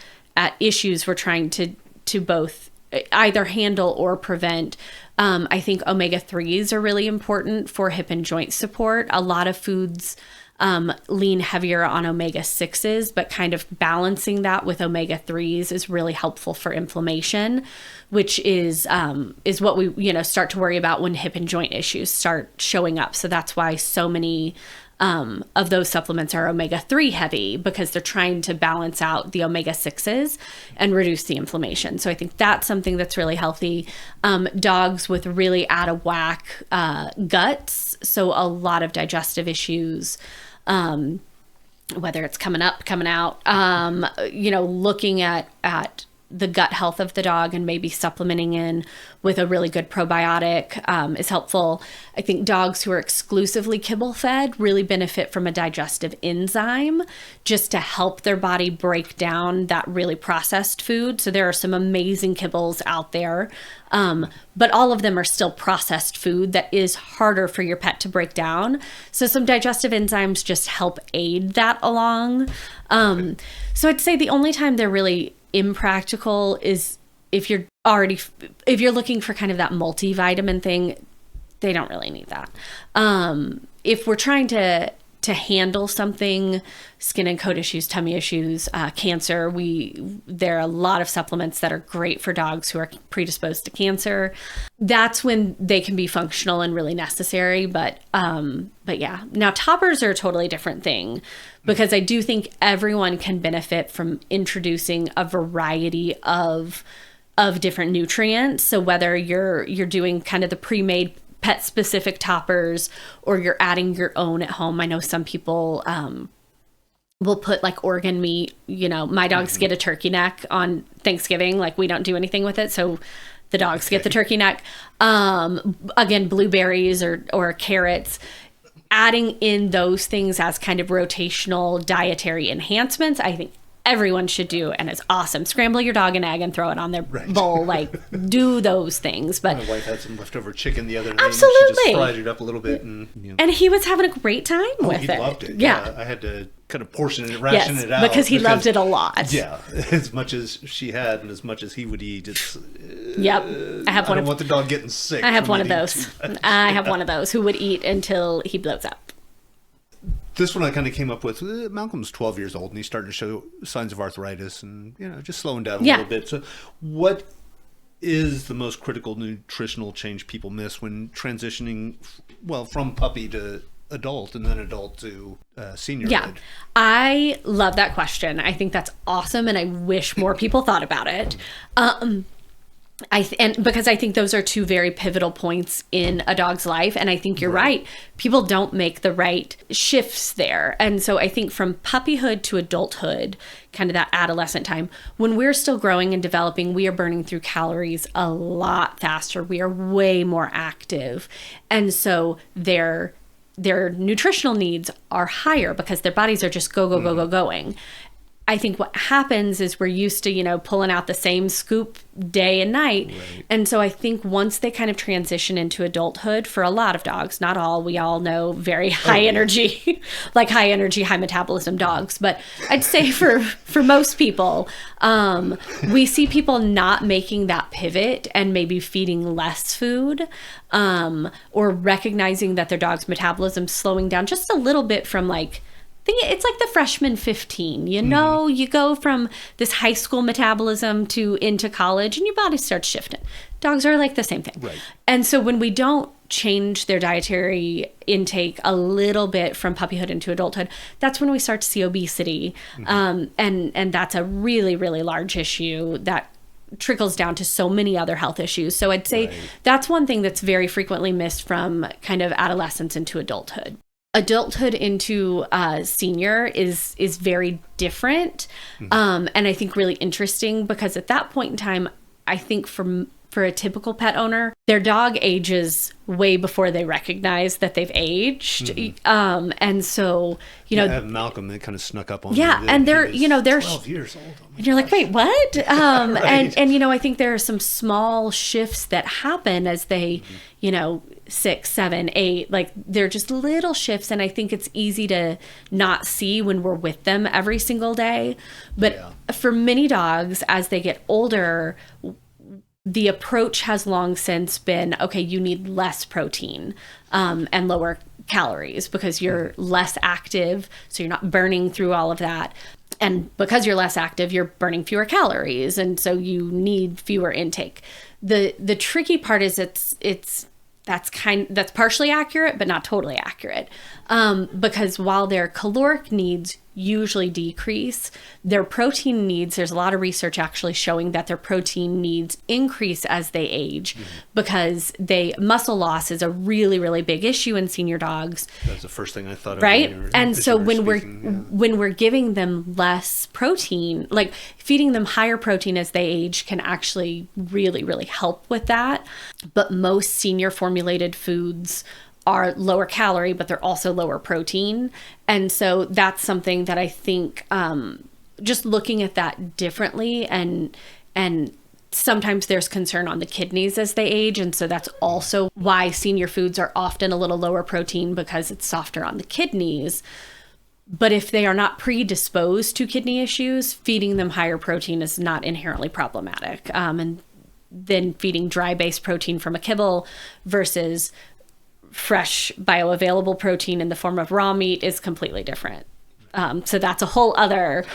issues we're trying to both either handle or prevent, I think omega-3s are really important for hip and joint support. A lot of foods lean heavier on omega-6s, but kind of balancing that with omega-3s is really helpful for inflammation, which is what we start to worry about when hip and joint issues start showing up. So that's why so many of those supplements are omega-3 heavy, because they're trying to balance out the omega-6s and reduce the inflammation. So I think that's something that's really healthy. Dogs with really out of whack guts, so a lot of digestive issues, whether it's coming up, coming out, looking at the gut health of the dog and maybe supplementing in with a really good probiotic is helpful. I think dogs who are exclusively kibble fed really benefit from a digestive enzyme just to help their body break down that really processed food. So there are some amazing kibbles out there, but all of them are still processed food that is harder for your pet to break down. So some digestive enzymes just help aid that along. So I'd say the only time they're really impractical is if you're looking for kind of that multivitamin thing, they don't really need that. If we're trying to handle something, skin and coat issues, tummy issues, cancer, there are a lot of supplements that are great for dogs who are predisposed to cancer. That's when they can be functional and really necessary. But yeah, now toppers are a totally different thing, because I do think everyone can benefit from introducing a variety of different nutrients. So whether you're doing kind of the pre-made pet specific toppers or you're adding your own at home. I know some people will put like organ meat, my dogs get a turkey neck on Thanksgiving. Like, we don't do anything with it, so the dogs get the turkey neck. Again, blueberries or carrots. Adding in those things as kind of rotational dietary enhancements, I think everyone should do, and it's awesome. Scramble your dog an egg and throw it on their bowl. Like, do those things. But my wife had some leftover chicken the other night. Absolutely. And she just fried it up a little bit. And he was having a great time with he it. loved it. Yeah. I had to kind of portion it, ration it out. Because he loved it a lot. Yeah. As much as she had and as much as he would eat, it's... Yep. I don't want the dog getting sick. I have one of those. I have one of those who would eat until he blows up. This one I kind of came up with. Malcolm's 12 years old and he's starting to show signs of arthritis and, just slowing down a little bit. So what is the most critical nutritional change people miss when transitioning, from puppy to adult and then adult to seniorhood? Yeah, I love that question. I think that's awesome, and I wish more people thought about it. And because I think those are two very pivotal points in a dog's life, and I think you're right. People don't make the right shifts there, and so I think from puppyhood to adulthood, kind of that adolescent time, when we're still growing and developing, we are burning through calories a lot faster. We are way more active, and so their nutritional needs are higher because their bodies are just going. I think what happens is we're used to, pulling out the same scoop day and night. Right. And so I think once they kind of transition into adulthood, for a lot of dogs, not all, we all know very high energy, like high energy, high metabolism dogs. But I'd say for most people, we see people not making that pivot and maybe feeding less food, or recognizing that their dog's metabolism slowing down just a little bit from it's like the freshman 15, you go from this high school metabolism into college and your body starts shifting. Dogs are like the same thing. Right. And so when we don't change their dietary intake a little bit from puppyhood into adulthood, that's when we start to see obesity. And that's a really, really large issue that trickles down to so many other health issues. So I'd say that's one thing that's very frequently missed from kind of adolescence into adulthood. Adulthood into senior is very different, and I think really interesting because at that point in time, I think for a typical pet owner, their dog ages way before they recognize that they've aged, and so I have Malcolm that kind of snuck up on me. And they're 12 years old. And you're like, wait, what? And I think there are some small shifts that happen as they 6, 7, 8, like they're just little shifts, and I think it's easy to not see when we're with them every single day. But for many dogs, as they get older, the approach has long since been, okay, you need less protein and lower calories because you're less active, so you're not burning through all of that. And because you're less active, you're burning fewer calories, and so you need fewer intake. The tricky part is that's partially accurate, but not totally accurate. Because while their caloric needs usually decrease, their protein needs, there's a lot of research actually showing that their protein needs increase as they age, because muscle loss is a really, really big issue in senior dogs. That's the first thing I thought of. Right? And so when we're giving them less protein, like feeding them higher protein as they age can actually really, really help with that. But most senior formulated foods are lower calorie, but they're also lower protein. And so that's something that I think just looking at that differently, and sometimes there's concern on the kidneys as they age. And so that's also why senior foods are often a little lower protein, because it's softer on the kidneys. But if they are not predisposed to kidney issues, feeding them higher protein is not inherently problematic. And then feeding dry-based protein from a kibble versus fresh bioavailable protein in the form of raw meat is completely different. So that's a whole other,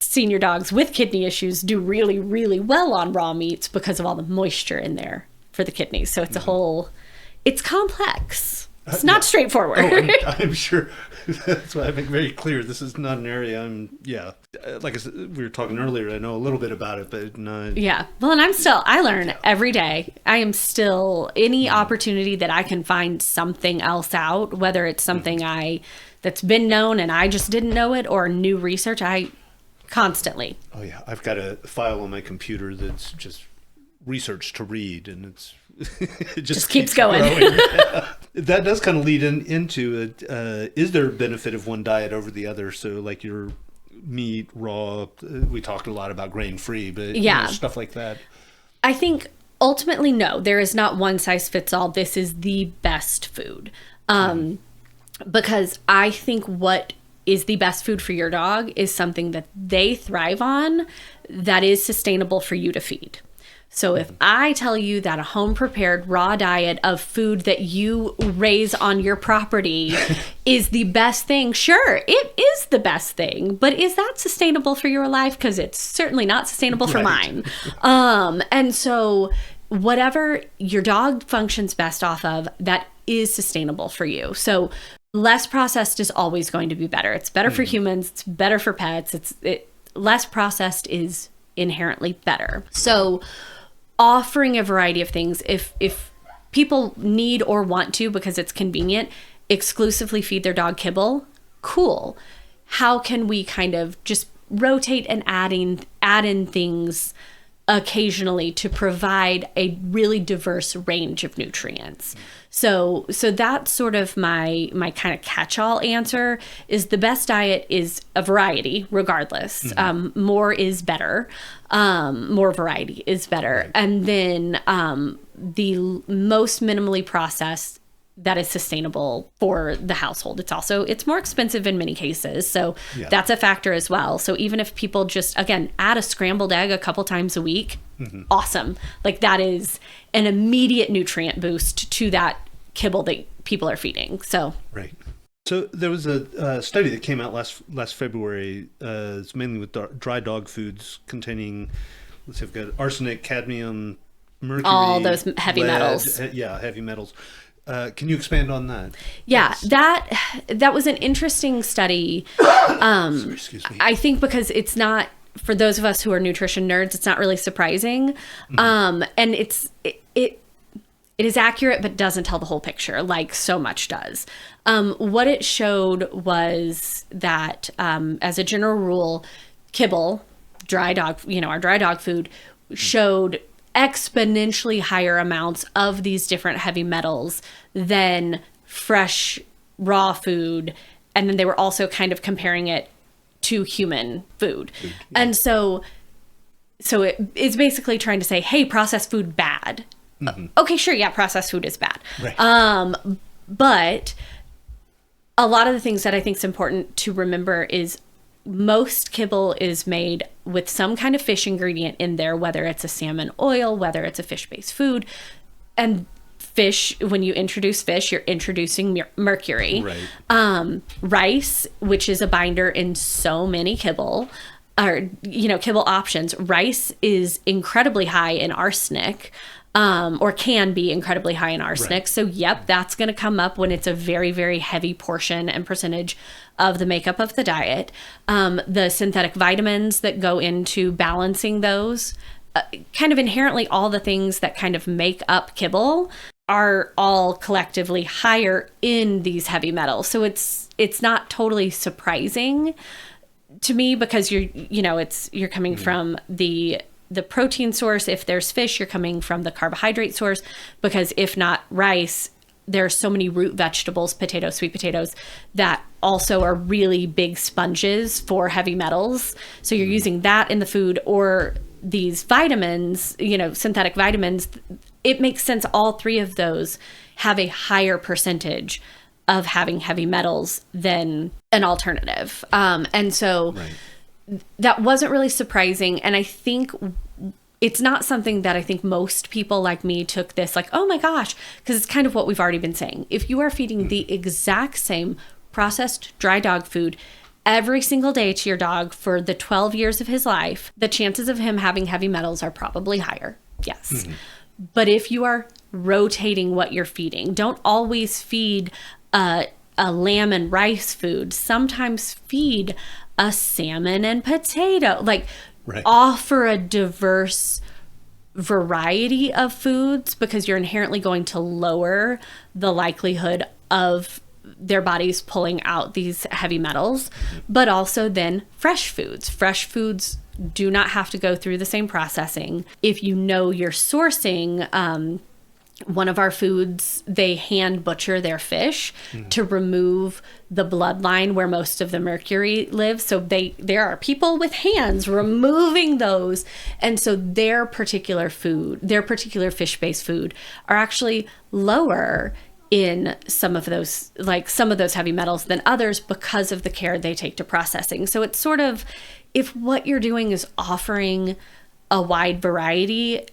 senior dogs with kidney issues do really, really well on raw meats because of all the moisture in there for the kidneys. So it's it's complex. It's not straightforward. I'm sure. That's why I make very clear this is not an area like I said, we were talking earlier, I know a little bit about it, but not. Yeah. Well, and I learn every day. I am still, any opportunity that I can find something else out, whether it's something that's been known and I just didn't know it, or new research, I constantly. Oh yeah. I've got a file on my computer that's just research to read, and it just keeps going. That does kind of lead into is there a benefit of one diet over the other? So like your meat, raw. We talked a lot about grain-free, but Yeah. stuff like that. I think ultimately, no, there is not one size fits all. This is the best food. Because I think what is the best food for your dog is something that they thrive on that is sustainable for you to feed. So if I tell you that a home prepared raw diet of food that you raise on your property is the best thing, sure, it is the best thing, but is that sustainable for your life? Because it's certainly not sustainable for mine. And so whatever your dog functions best off of, that is sustainable for you. So less processed is always going to be better. It's better for humans. It's better for pets. Less processed is inherently better. So offering a variety of things, if people need or want to, because it's convenient, exclusively feed their dog kibble, cool. How can we kind of just rotate and add in things occasionally to provide a really diverse range of nutrients? So that's sort of my kind of catch-all answer is the best diet is a variety regardless. More is better. More variety is better. Right. And then the most minimally processed that is sustainable for the household. It's more expensive in many cases. So that's a factor as well. So even if people just, again, add a scrambled egg a couple times a week, awesome. Like that is an immediate nutrient boost to that kibble that people are feeding. So right. So there was a study that came out last February. It's mainly with dry dog foods containing, let's see, I've got arsenic, cadmium, mercury, all those heavy lead, metals. Heavy metals. Can you expand on that? Yeah, yes. That was an interesting study. Sorry, excuse me. I think because it's not, for those of us who are nutrition nerds, it's not really surprising. And it is accurate, but doesn't tell the whole picture like so much does. What it showed was that as a general rule, kibble, our dry dog food, showed exponentially higher amounts of these different heavy metals than fresh raw food. And then they were also kind of comparing it to human food. Yeah. And so it's basically trying to say, hey, processed food bad. Okay, sure, yeah, processed food is bad. Right. But a lot of the things that I think is important to remember is most kibble is made with some kind of fish ingredient in there, whether it's a salmon oil, whether it's a fish-based food. And fish, when you introduce fish, you're introducing mercury. Right. Rice, which is a binder in so many kibble, kibble options. Rice is incredibly high in arsenic. Or can be incredibly high in arsenic. Right. So, yep, that's going to come up when it's a very, very heavy portion and percentage of the makeup of the diet. The synthetic vitamins that go into balancing those, kind of inherently all the things that kind of make up kibble are all collectively higher in these heavy metals. So it's not totally surprising to me because you're coming from the protein source. If there's fish, you're coming from the carbohydrate source, because if not rice, there's so many root vegetables, potatoes, sweet potatoes, that also are really big sponges for heavy metals. So you're using that in the food, or these vitamins, synthetic vitamins. It makes sense all three of those have a higher percentage of having heavy metals than an alternative. And so that wasn't really surprising. And I think it's not something that I think most people like me took this like, oh my gosh, because it's kind of what we've already been saying. If you are feeding the exact same processed dry dog food every single day to your dog for the 12 years of his life, the chances of him having heavy metals are probably higher. Yes. But if you are rotating what you're feeding, don't always feed a lamb and rice food. Sometimes feed a salmon and potato, offer a diverse variety of foods, because you're inherently going to lower the likelihood of their bodies pulling out these heavy metals. But also then fresh foods do not have to go through the same processing. If you know you're sourcing one of our foods, they hand butcher their fish to remove the bloodline where most of the mercury lives. So there are people with hands removing those. And so their particular fish-based food are actually lower in some of those heavy metals than others because of the care they take to processing. So it's sort of, if what you're doing is offering a wide variety,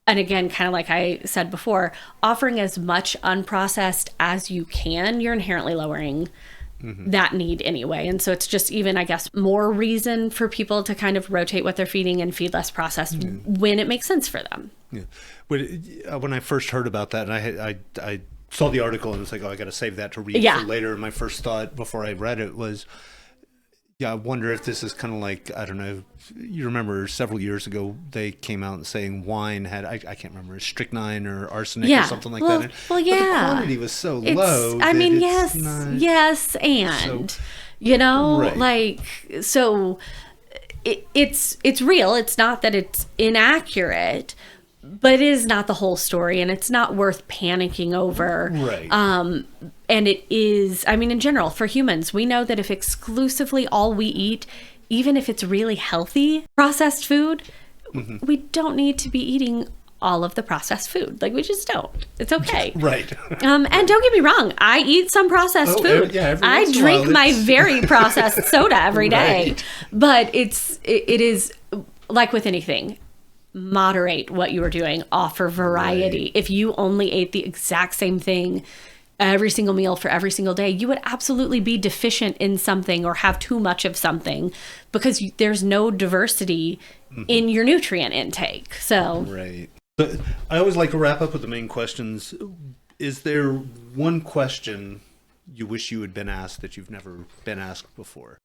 and again, kind of like I said before, offering as much unprocessed as you can, you're inherently lowering that need anyway. And so it's just even, I guess, more reason for people to kind of rotate what they're feeding and feed less processed when it makes sense for them. Yeah. When I first heard about that, and I saw the article and was like, oh, I got to save that to read for later. And my first thought before I read it was, I wonder if this is kind of like, I don't know, you remember several years ago, they came out saying wine had, I can't remember, strychnine or arsenic or something like that. Well, yeah. But the quantity was so low. I mean, yes, and, so it's real. It's not that it's inaccurate, but it is not the whole story, and it's not worth panicking over. Right. And it is, I mean, in general, for humans, we know that if exclusively all we eat, even if it's really healthy processed food, we don't need to be eating all of the processed food. Like, we just don't. It's okay. Right. And don't get me wrong, I eat some processed food. Yeah, I drink my very processed soda every day. Right. But it is like with anything. Moderate what you are doing, offer variety. Right. If you only ate the exact same thing every single meal for every single day, you would absolutely be deficient in something or have too much of something because there's no diversity in your nutrient intake. So right. But I always like to wrap up with the main questions. Is there one question you wish you had been asked that you've never been asked before?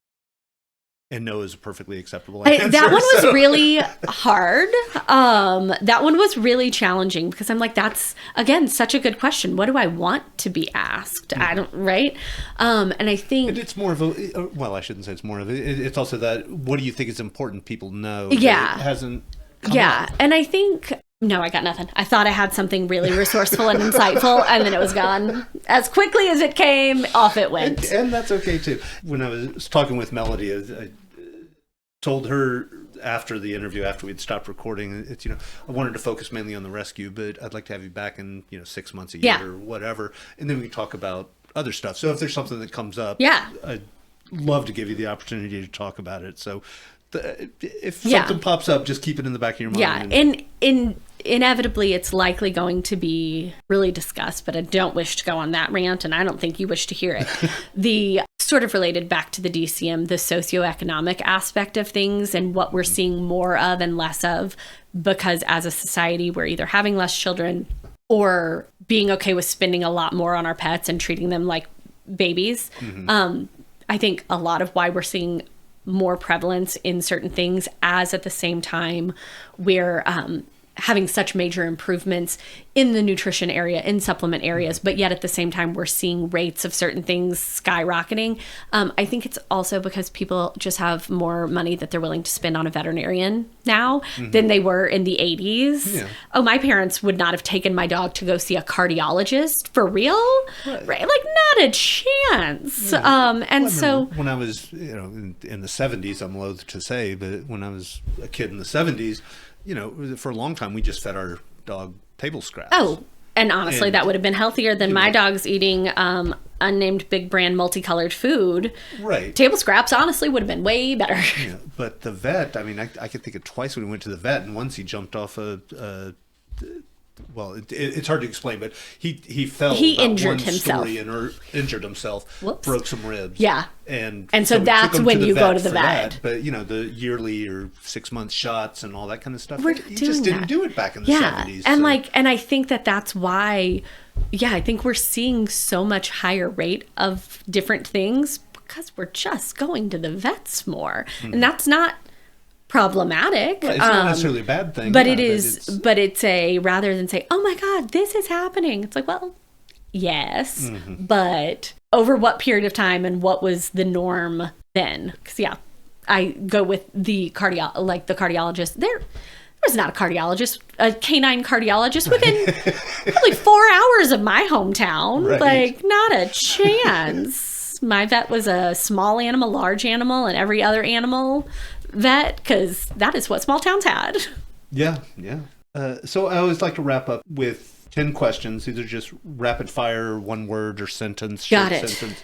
And no is a perfectly acceptable answer. That one was really hard. That one was really challenging because I'm like, that's, again, such a good question. What do I want to be asked? I don't, right? And I think... And it's more of a, well, I shouldn't say it's more of a, it's also that, what do you think is important people know? Yeah. That hasn't come up? And I think... No, I got nothing. I thought I had something really resourceful and insightful, and then it was gone. As quickly as it came, off it went. And that's okay, too. When I was talking with Melody, I told her after the interview, after we'd stopped recording, it's, I wanted to focus mainly on the rescue, but I'd like to have you back in, 6 months, a year, or whatever. And then we can talk about other stuff. So if there's something that comes up, I'd love to give you the opportunity to talk about it. So if something pops up, just keep it in the back of your mind. Yeah, and inevitably it's likely going to be really discussed, but I don't wish to go on that rant, and I don't think you wish to hear it. The sort of related back to the DCM, the socioeconomic aspect of things and what we're seeing more of and less of, because as a society, we're either having less children or being okay with spending a lot more on our pets and treating them like babies. I think a lot of why we're seeing more prevalence in certain things, as at the same time we're having such major improvements in the nutrition area, in supplement areas, but yet at the same time we're seeing rates of certain things skyrocketing. I think it's also because people just have more money that they're willing to spend on a veterinarian now than they were in the 80s. Yeah. Oh, my parents would not have taken my dog to go see a cardiologist for real, right? Like, not a chance. And so when I was, in the 70s, I'm loath to say, but when I was a kid in the 70s, for a long time, we just fed our dog table scraps. Oh, and honestly, that would have been healthier than my dog's eating unnamed big brand multicolored food. Right. Table scraps, honestly, would have been way better. Yeah, but the vet, I mean, I could think of twice when we went to the vet, and once he jumped off it's hard to explain, but he fell. He about injured one himself. Story and injured himself. Whoops. Broke some ribs. Yeah. And so that's when you go to the vet. But the yearly or 6 month shots and all that kind of stuff. We're He just didn't do it back in the 70s. And and I think that's why. Yeah, I think we're seeing so much higher rate of different things because we're just going to the vets more, and that's not problematic. Right, it's not necessarily a bad thing, but it's a, rather than say, oh my God, this is happening, it's like, well, yes, but over what period of time and what was the norm then? Because I go with the cardiologist. was not a cardiologist, a canine cardiologist within probably 4 hours of my hometown. Right. Like, not a chance. My vet was a small animal, large animal, and every other animal vet, because that is what small towns had. Yeah. So I always like to wrap up with 10 questions, either just rapid fire, one word or sentence. Got it. Sentence.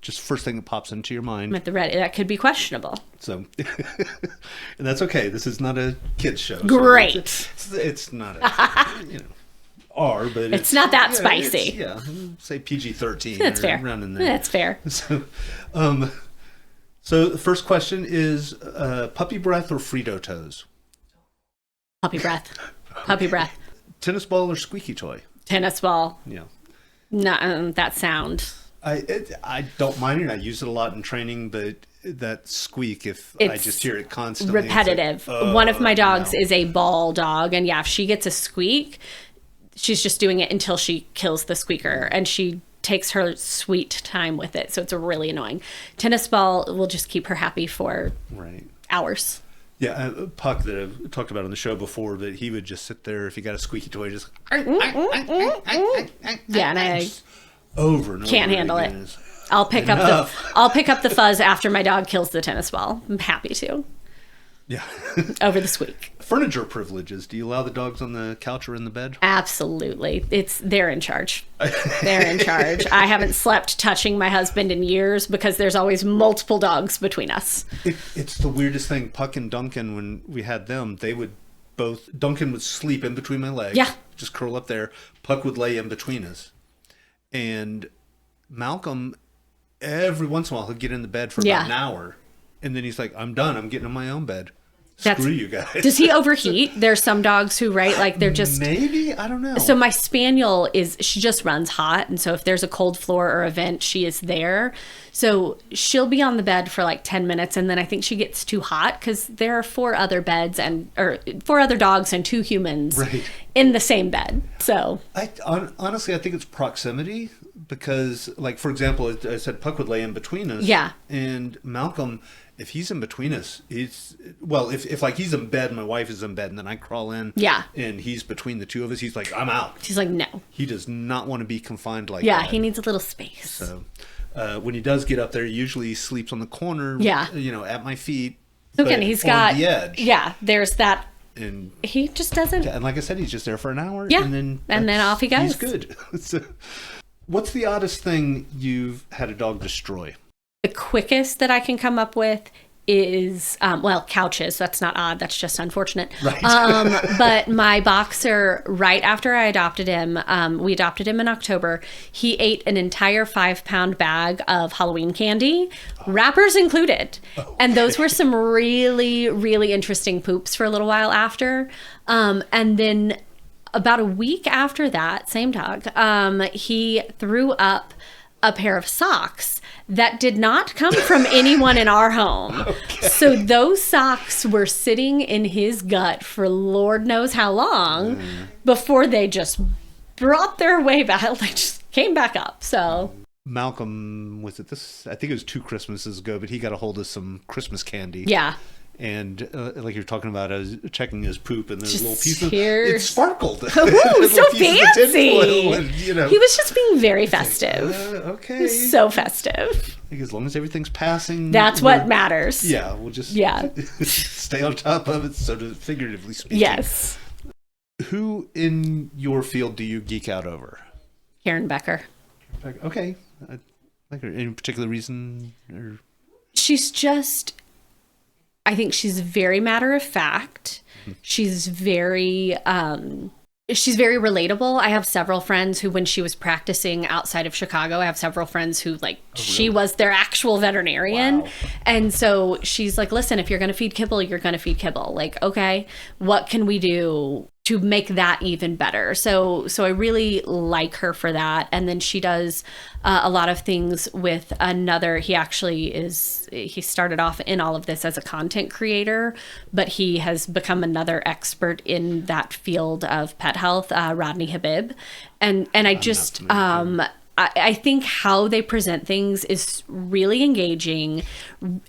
Just first thing that pops into your mind. I'm at the ready. That could be questionable. So, and that's okay. This is not a kids show. So Great. It's not a, R, but it's not that spicy. Say PG-13. That's fair. Around in there. That's fair. So the first question is puppy breath or Frito toes? Puppy breath. Puppy breath. Tennis ball or squeaky toy? Tennis ball. Yeah. No, that sound. I don't mind it. I use it a lot in training, but that squeak, if I just hear it constantly. Repetitive. Like, one of my dogs is a ball dog, and if she gets a squeak, she's just doing it until she kills the squeaker, and she takes her sweet time with it. So it's really annoying. Tennis ball will just keep her happy for hours. Yeah, Puck that I've talked about on the show before, but he would just sit there if he got a squeaky toy, just yeah, and I over and over. Can't handle it. I'll pick up the fuzz after my dog kills the tennis ball. I'm happy to. Yeah. Over the squeak. Furniture privileges. Do you allow the dogs on the couch or in the bed? Absolutely. They're in charge. They're in charge. I haven't slept touching my husband in years because there's always multiple dogs between us. It's the weirdest thing. Puck and Duncan, when we had them, they would both, Duncan would sleep in between my legs. Yeah. Just curl up there. Puck would lay in between us. And Malcolm, every once in a while, he'll get in the bed for about an hour. And then he's like, I'm done. I'm getting in my own bed. Screw you guys. Does he overheat? There's some dogs who, like they're just... Maybe? I don't know. So my spaniel she just runs hot. And so if there's a cold floor or a vent, she is there. So she'll be on the bed for like 10 minutes. And then I think she gets too hot because there are 4 other dogs and 2 humans in the same bed. So honestly, I think it's proximity because, like, for example, I said Puck would lay in between us. Yeah. And Malcolm... If he's in between us, if like he's in bed, my wife is in bed, and then I crawl in, and he's between the two of us, he's like, I'm out. She's like, no. He does not want to be confined like that. Yeah, he needs a little space. So when he does get up there, usually he sleeps on the corner, at my feet. So again, he's got the edge. Yeah, there's that. And he just doesn't. And like I said, he's just there for an hour. Yeah, and then off he goes. He's good. So, what's the oddest thing you've had a dog destroy? The quickest that I can come up with is, couches. That's not odd. That's just unfortunate. Right. But my boxer, right after I adopted him, we adopted him in October, he ate an entire 5-pound bag of Halloween candy, wrappers included. Okay. And those were some really, really interesting poops for a little while after. And then about a week after that, same dog, he threw up a pair of socks that did not come from anyone in our home. Okay. So those socks were sitting in his gut for Lord knows how long before they just brought their way back, like just came back up. So Malcolm, I think it was 2 Christmases ago, but he got a hold of some Christmas candy. Yeah. And like you're talking about, I was checking his poop, and there's little pieces. It sparkled. Ooh, so fancy! And, He was just being very festive. Okay. So festive. I think as long as everything's passing, that's what matters. Yeah, we'll just stay on top of it, so to figuratively speaking. Yes. Who in your field do you geek out over? Karen Becker. Okay. Like her. Any particular reason? Or? She's just... I think she's very matter of fact. She's very relatable. I have several friends who, when she was practicing outside of Chicago, I have several friends who she was their actual veterinarian. Wow. And so she's like, listen, if you're going to feed kibble, you're going to feed kibble. Like, okay, what can we do to make that even better? So I really like her for that. And then she does a lot of things with another, he started off in all of this as a content creator, but he has become another expert in that field of pet health, Rodney Habib. And I think how they present things is really engaging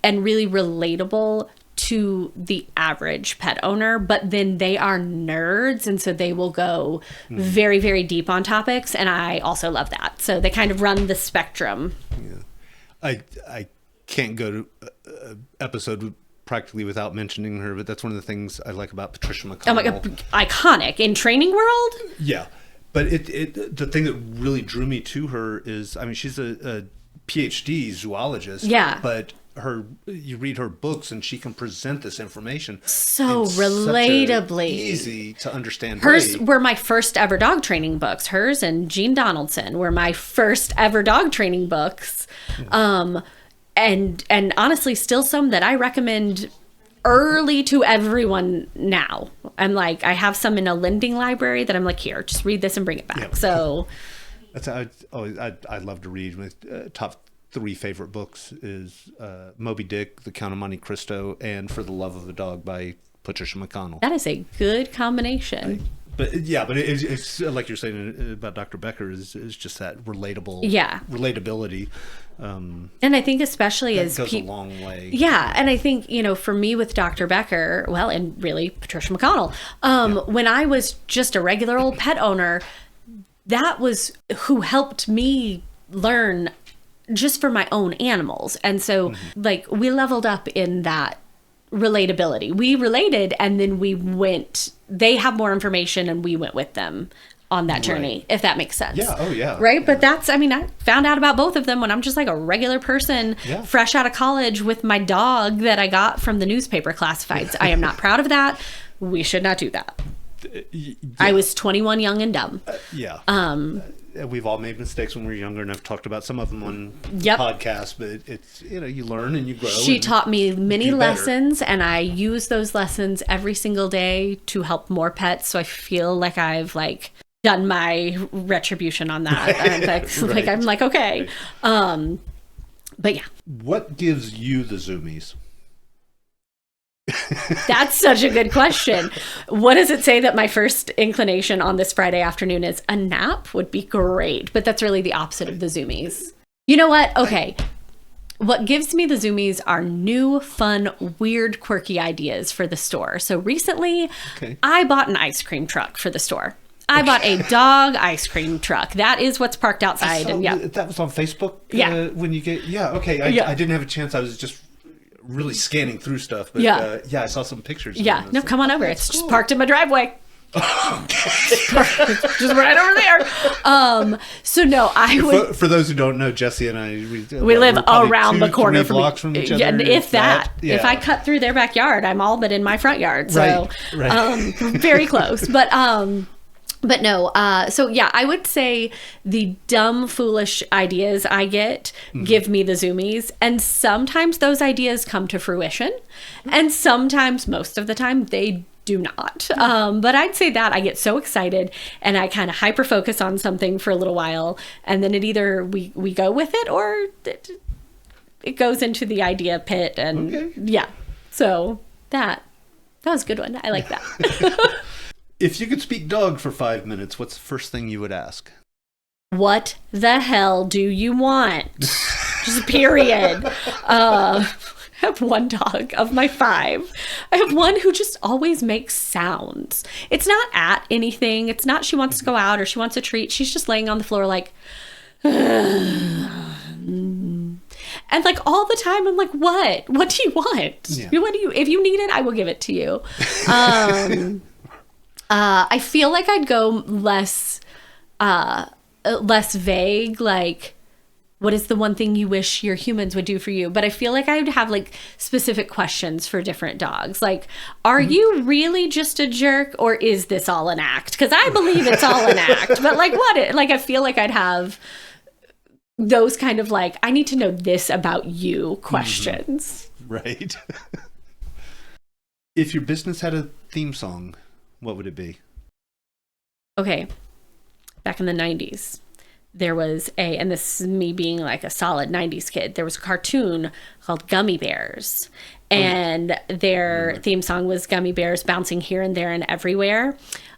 and really relatable to the average pet owner, but then they are nerds, and so they will go very, very deep on topics, and I also love that. So they kind of run the spectrum. Yeah. I can't go to an episode practically without mentioning her, but that's one of the things I like about Patricia McConnell. Oh my God, iconic in training world. Yeah. But the thing that really drew me to her is, I mean, she's a PhD zoologist. Yeah. But you read her books and she can present this information so in relatably, easy to understand. Hers were my first ever dog training books. Hers and Jean Donaldson were my first ever dog training books. And honestly, still some that I recommend early to everyone now. I'm like, I have some in a lending library that I'm like, here, just read this and bring it back. Yeah. So that's I love to read. My top 3 favorite books is Moby Dick, The Count of Monte Cristo, and For the Love of a Dog by Patricia McConnell. That is a good combination. But it's like you're saying about Dr. Becker is just that relatability. And I think especially as goes a long way. Yeah, and I think for me with Dr. Becker, well, and really Patricia McConnell, when I was just a regular old pet owner, that was who helped me learn just for my own animals, and so like we leveled up in that relatability. We related, and then we went. They have more information, and we went with them on that journey, if that makes sense. Yeah. Oh, yeah. Right. Yeah. But I found out about both of them when I'm just like a regular person, fresh out of college with my dog that I got from the newspaper classifieds. I am not proud of that. We should not do that. Yeah. I was 21, young and dumb. We've all made mistakes when we were younger, and I've talked about some of them on podcasts, but it's, you learn and you grow. She taught me many lessons, and I use those lessons every single day to help more pets. So I feel like I've done my retribution on that. And I'm like, okay. But yeah. What gives you the zoomies? That's such a good question. What does it say that my first inclination on this Friday afternoon is? A nap would be great, but that's really the opposite of the zoomies. You know what? Okay. What gives me the zoomies are new, fun, weird, quirky ideas for the store. So recently, I bought an ice cream truck for the store. I bought a dog ice cream truck. That is what's parked outside. That was on Facebook? When you get... Yeah, okay. I didn't have a chance. I was just really scanning through stuff. But I saw some pictures. Yeah. No, come on over. It's just parked in my driveway. Just right over there. So no, I would... For those who don't know, Jesse and I... We live around the corner from each other. And if that. If I cut through their backyard, I'm all but in my front yard. So very close. But no, so yeah, I would say the dumb, foolish ideas I get give me the zoomies. And sometimes those ideas come to fruition. And sometimes, most of the time, they do not. But I'd say that I get so excited and I kind of hyper-focus on something for a little while. And then it either we go with it or it goes into the idea pit. And so that was a good one. I like that. If you could speak dog for 5 minutes, what's the first thing you would ask? What the hell do you want? Just period. I have one dog of my 5. I have one who just always makes sounds. It's not at anything. It's not she wants to go out or she wants a treat. She's just laying on the floor like... And all the time, I'm like, what? What do you want? Yeah. What do you? If you need it, I will give it to you. I feel like I'd go less vague, like, what is the one thing you wish your humans would do for you? But I feel like I would have specific questions for different dogs. Like, are you really just a jerk, or is this all an act? Because I believe it's all an act. But what? I feel like I'd have those kind of I need to know this about you questions. Right. If your business had a theme song, what would it be? Okay. Back in the 90s, there was and this is me being a solid 90s kid, there was a cartoon called Gummy Bears. And their theme song was Gummy Bears bouncing here and there and everywhere.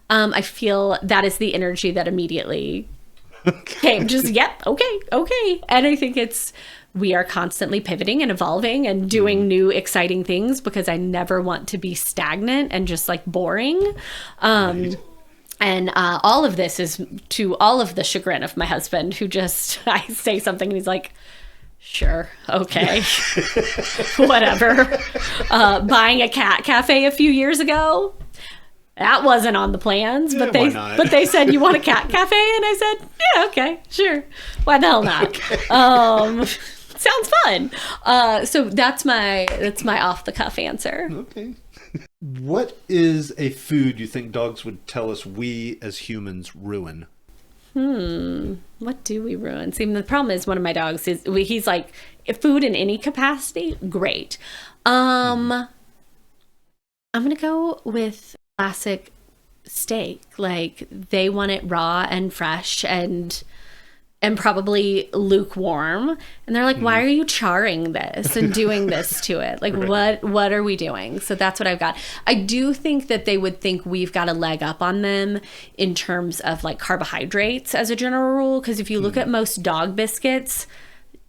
I feel that is the energy that immediately came. Just, okay. And I think it's we are constantly pivoting and evolving and doing new exciting things because I never want to be stagnant and just like boring. Right. And all of this is to all of the chagrin of my husband, who just, I say something and he's like, sure, okay, whatever. Buying a cat cafe a few years ago, that wasn't on the plans, Yeah, why not? but they said, you want a cat cafe? And I said, yeah, okay, sure. Why the hell not? Okay. Sounds fun. So that's my off the cuff answer. Okay. What is a food you think dogs would tell us we as humans ruin? What do we ruin? See, the problem is one of my dogs he's like, food in any capacity, great. I'm gonna go with classic steak. Like, they want it raw and fresh and probably lukewarm, and they're like, why are you charring this and doing this to it? Like, Right. what are we doing? So that's what I've got. I do think that they would think we've got a leg up on them in terms of like carbohydrates as a general rule, because if you look at most dog biscuits,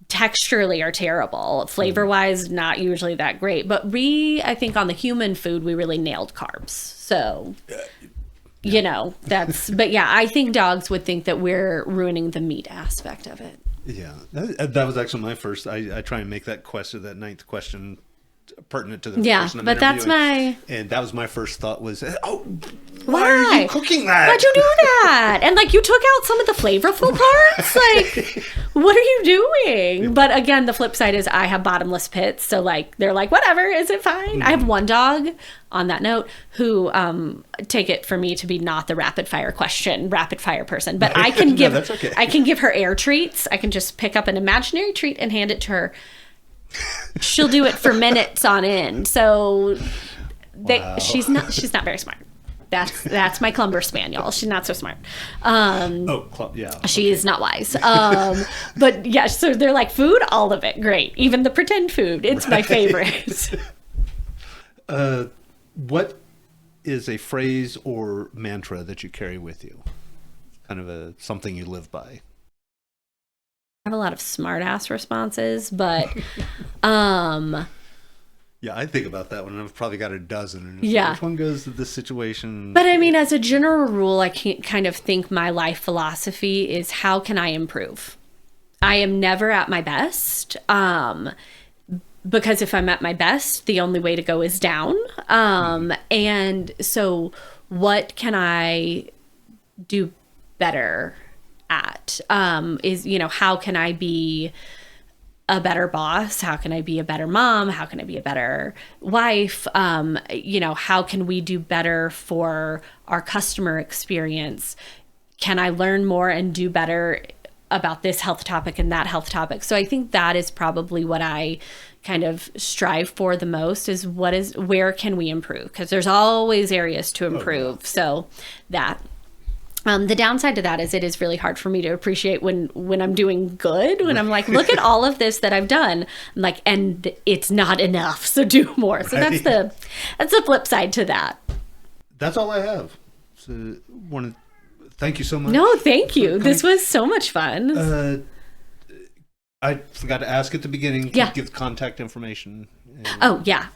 texturally are terrible, flavor wise not usually that great, but I think on the human food we really nailed carbs. So you know, but yeah, I think dogs would think that we're ruining the meat aspect of it. Yeah, that was actually my first. I try and make that ninth question pertinent to the person I'm but that's interviewing. And that was my first thought was, oh, why Why? are you cooking that? Why'd you do that? And like, you took out some of the flavorful parts. Like, what are you doing? But again, the flip side is I have bottomless pits, so like they're like, whatever, is it fine? I have one dog, on that note, who take it for me to be not the rapid fire person, but I can give that's okay. I can give her air treats. I can just pick up an imaginary treat and hand it to her. She'll do it for minutes on end. So Wow. she's not very smart. That's my Clumber Spaniel. She's not so smart. Yeah. She is not wise. But yeah, so they're like, food, all of it, great. Even the pretend food, it's my favorite. What is a phrase or mantra that you carry with you? Kind of something you live by. I have a lot of smart ass responses, but Yeah, I think about that one, and I've probably got a dozen. And Yeah. Which one goes to this situation? But I mean, as a general rule, I can't kind of think my life philosophy is, how can I improve? I am never at my best. Because if I'm at my best, the only way to go is down. And so what can I do better at? Is, how can I be a better boss? How can I be a better mom? How can I be a better wife? How can we do better for our customer experience? Can I learn more and do better about this health topic and that health topic? So I think that is probably what I kind of strive for the most, is where can we improve? Because there's always areas to improve. Oh, yeah. So that. The downside to that is it is really hard for me to appreciate when I'm doing good, when I'm like, look at all of this that I've done. I'm like, and it's not enough, so do more. So Right. that's the flip side to that. That's all I have. So, thank you so much. No, thank you. This was so much fun. I forgot to ask at the beginning. Yeah. Give contact information. Oh, yeah.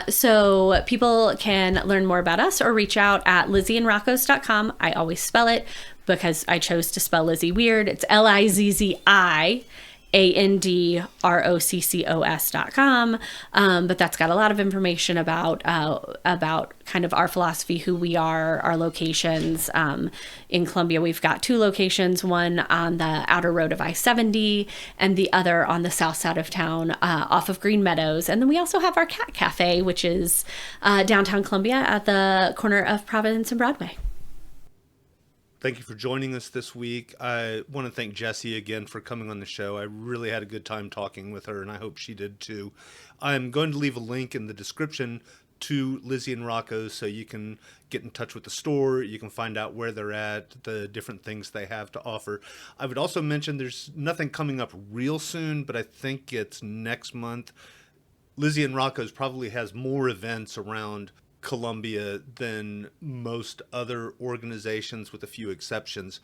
So people can learn more about us or reach out at LizziAndRoccos.com. I always spell it because I chose to spell Lizzi weird. It's LizziAndRoccos.com. But that's got a lot of information about kind of our philosophy, who we are, our locations. In Columbia, we've got 2 locations, one on the outer road of I-70 and the other on the south side of town, off of Green Meadows. And then we also have our cat cafe, which is downtown Columbia at the corner of Providence and Broadway. Thank you for joining us this week. I want to thank Jessie again for coming on the show. I really had a good time talking with her, and I hope she did too. I'm going to leave a link in the description to Lizzi and Rocco, so you can get in touch with the store. You can find out where they're at, the different things they have to offer. I would also mention there's nothing coming up real soon, but I think it's next month. Lizzi and Rocco's probably has more events around Columbia than most other organizations, with a few exceptions.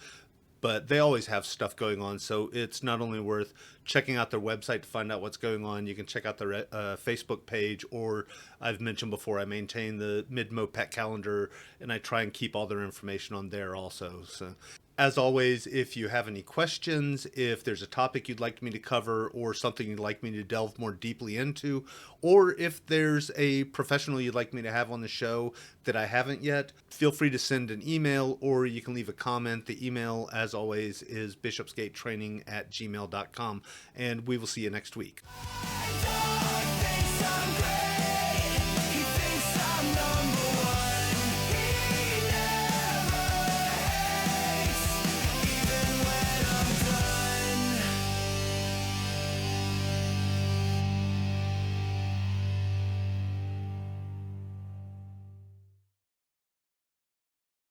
but they always have stuff going on. So it's not only worth checking out their website to find out what's going on, you can check out their Facebook page, or I've mentioned before, I maintain the Midmo Pet Calendar, and I try and keep all their information on there also. So as always, if you have any questions, if there's a topic you'd like me to cover or something you'd like me to delve more deeply into, or if there's a professional you'd like me to have on the show that I haven't yet, feel free to send an email or you can leave a comment. The email, as always, is bishopsgatetraining@gmail.com, and we will see you next week.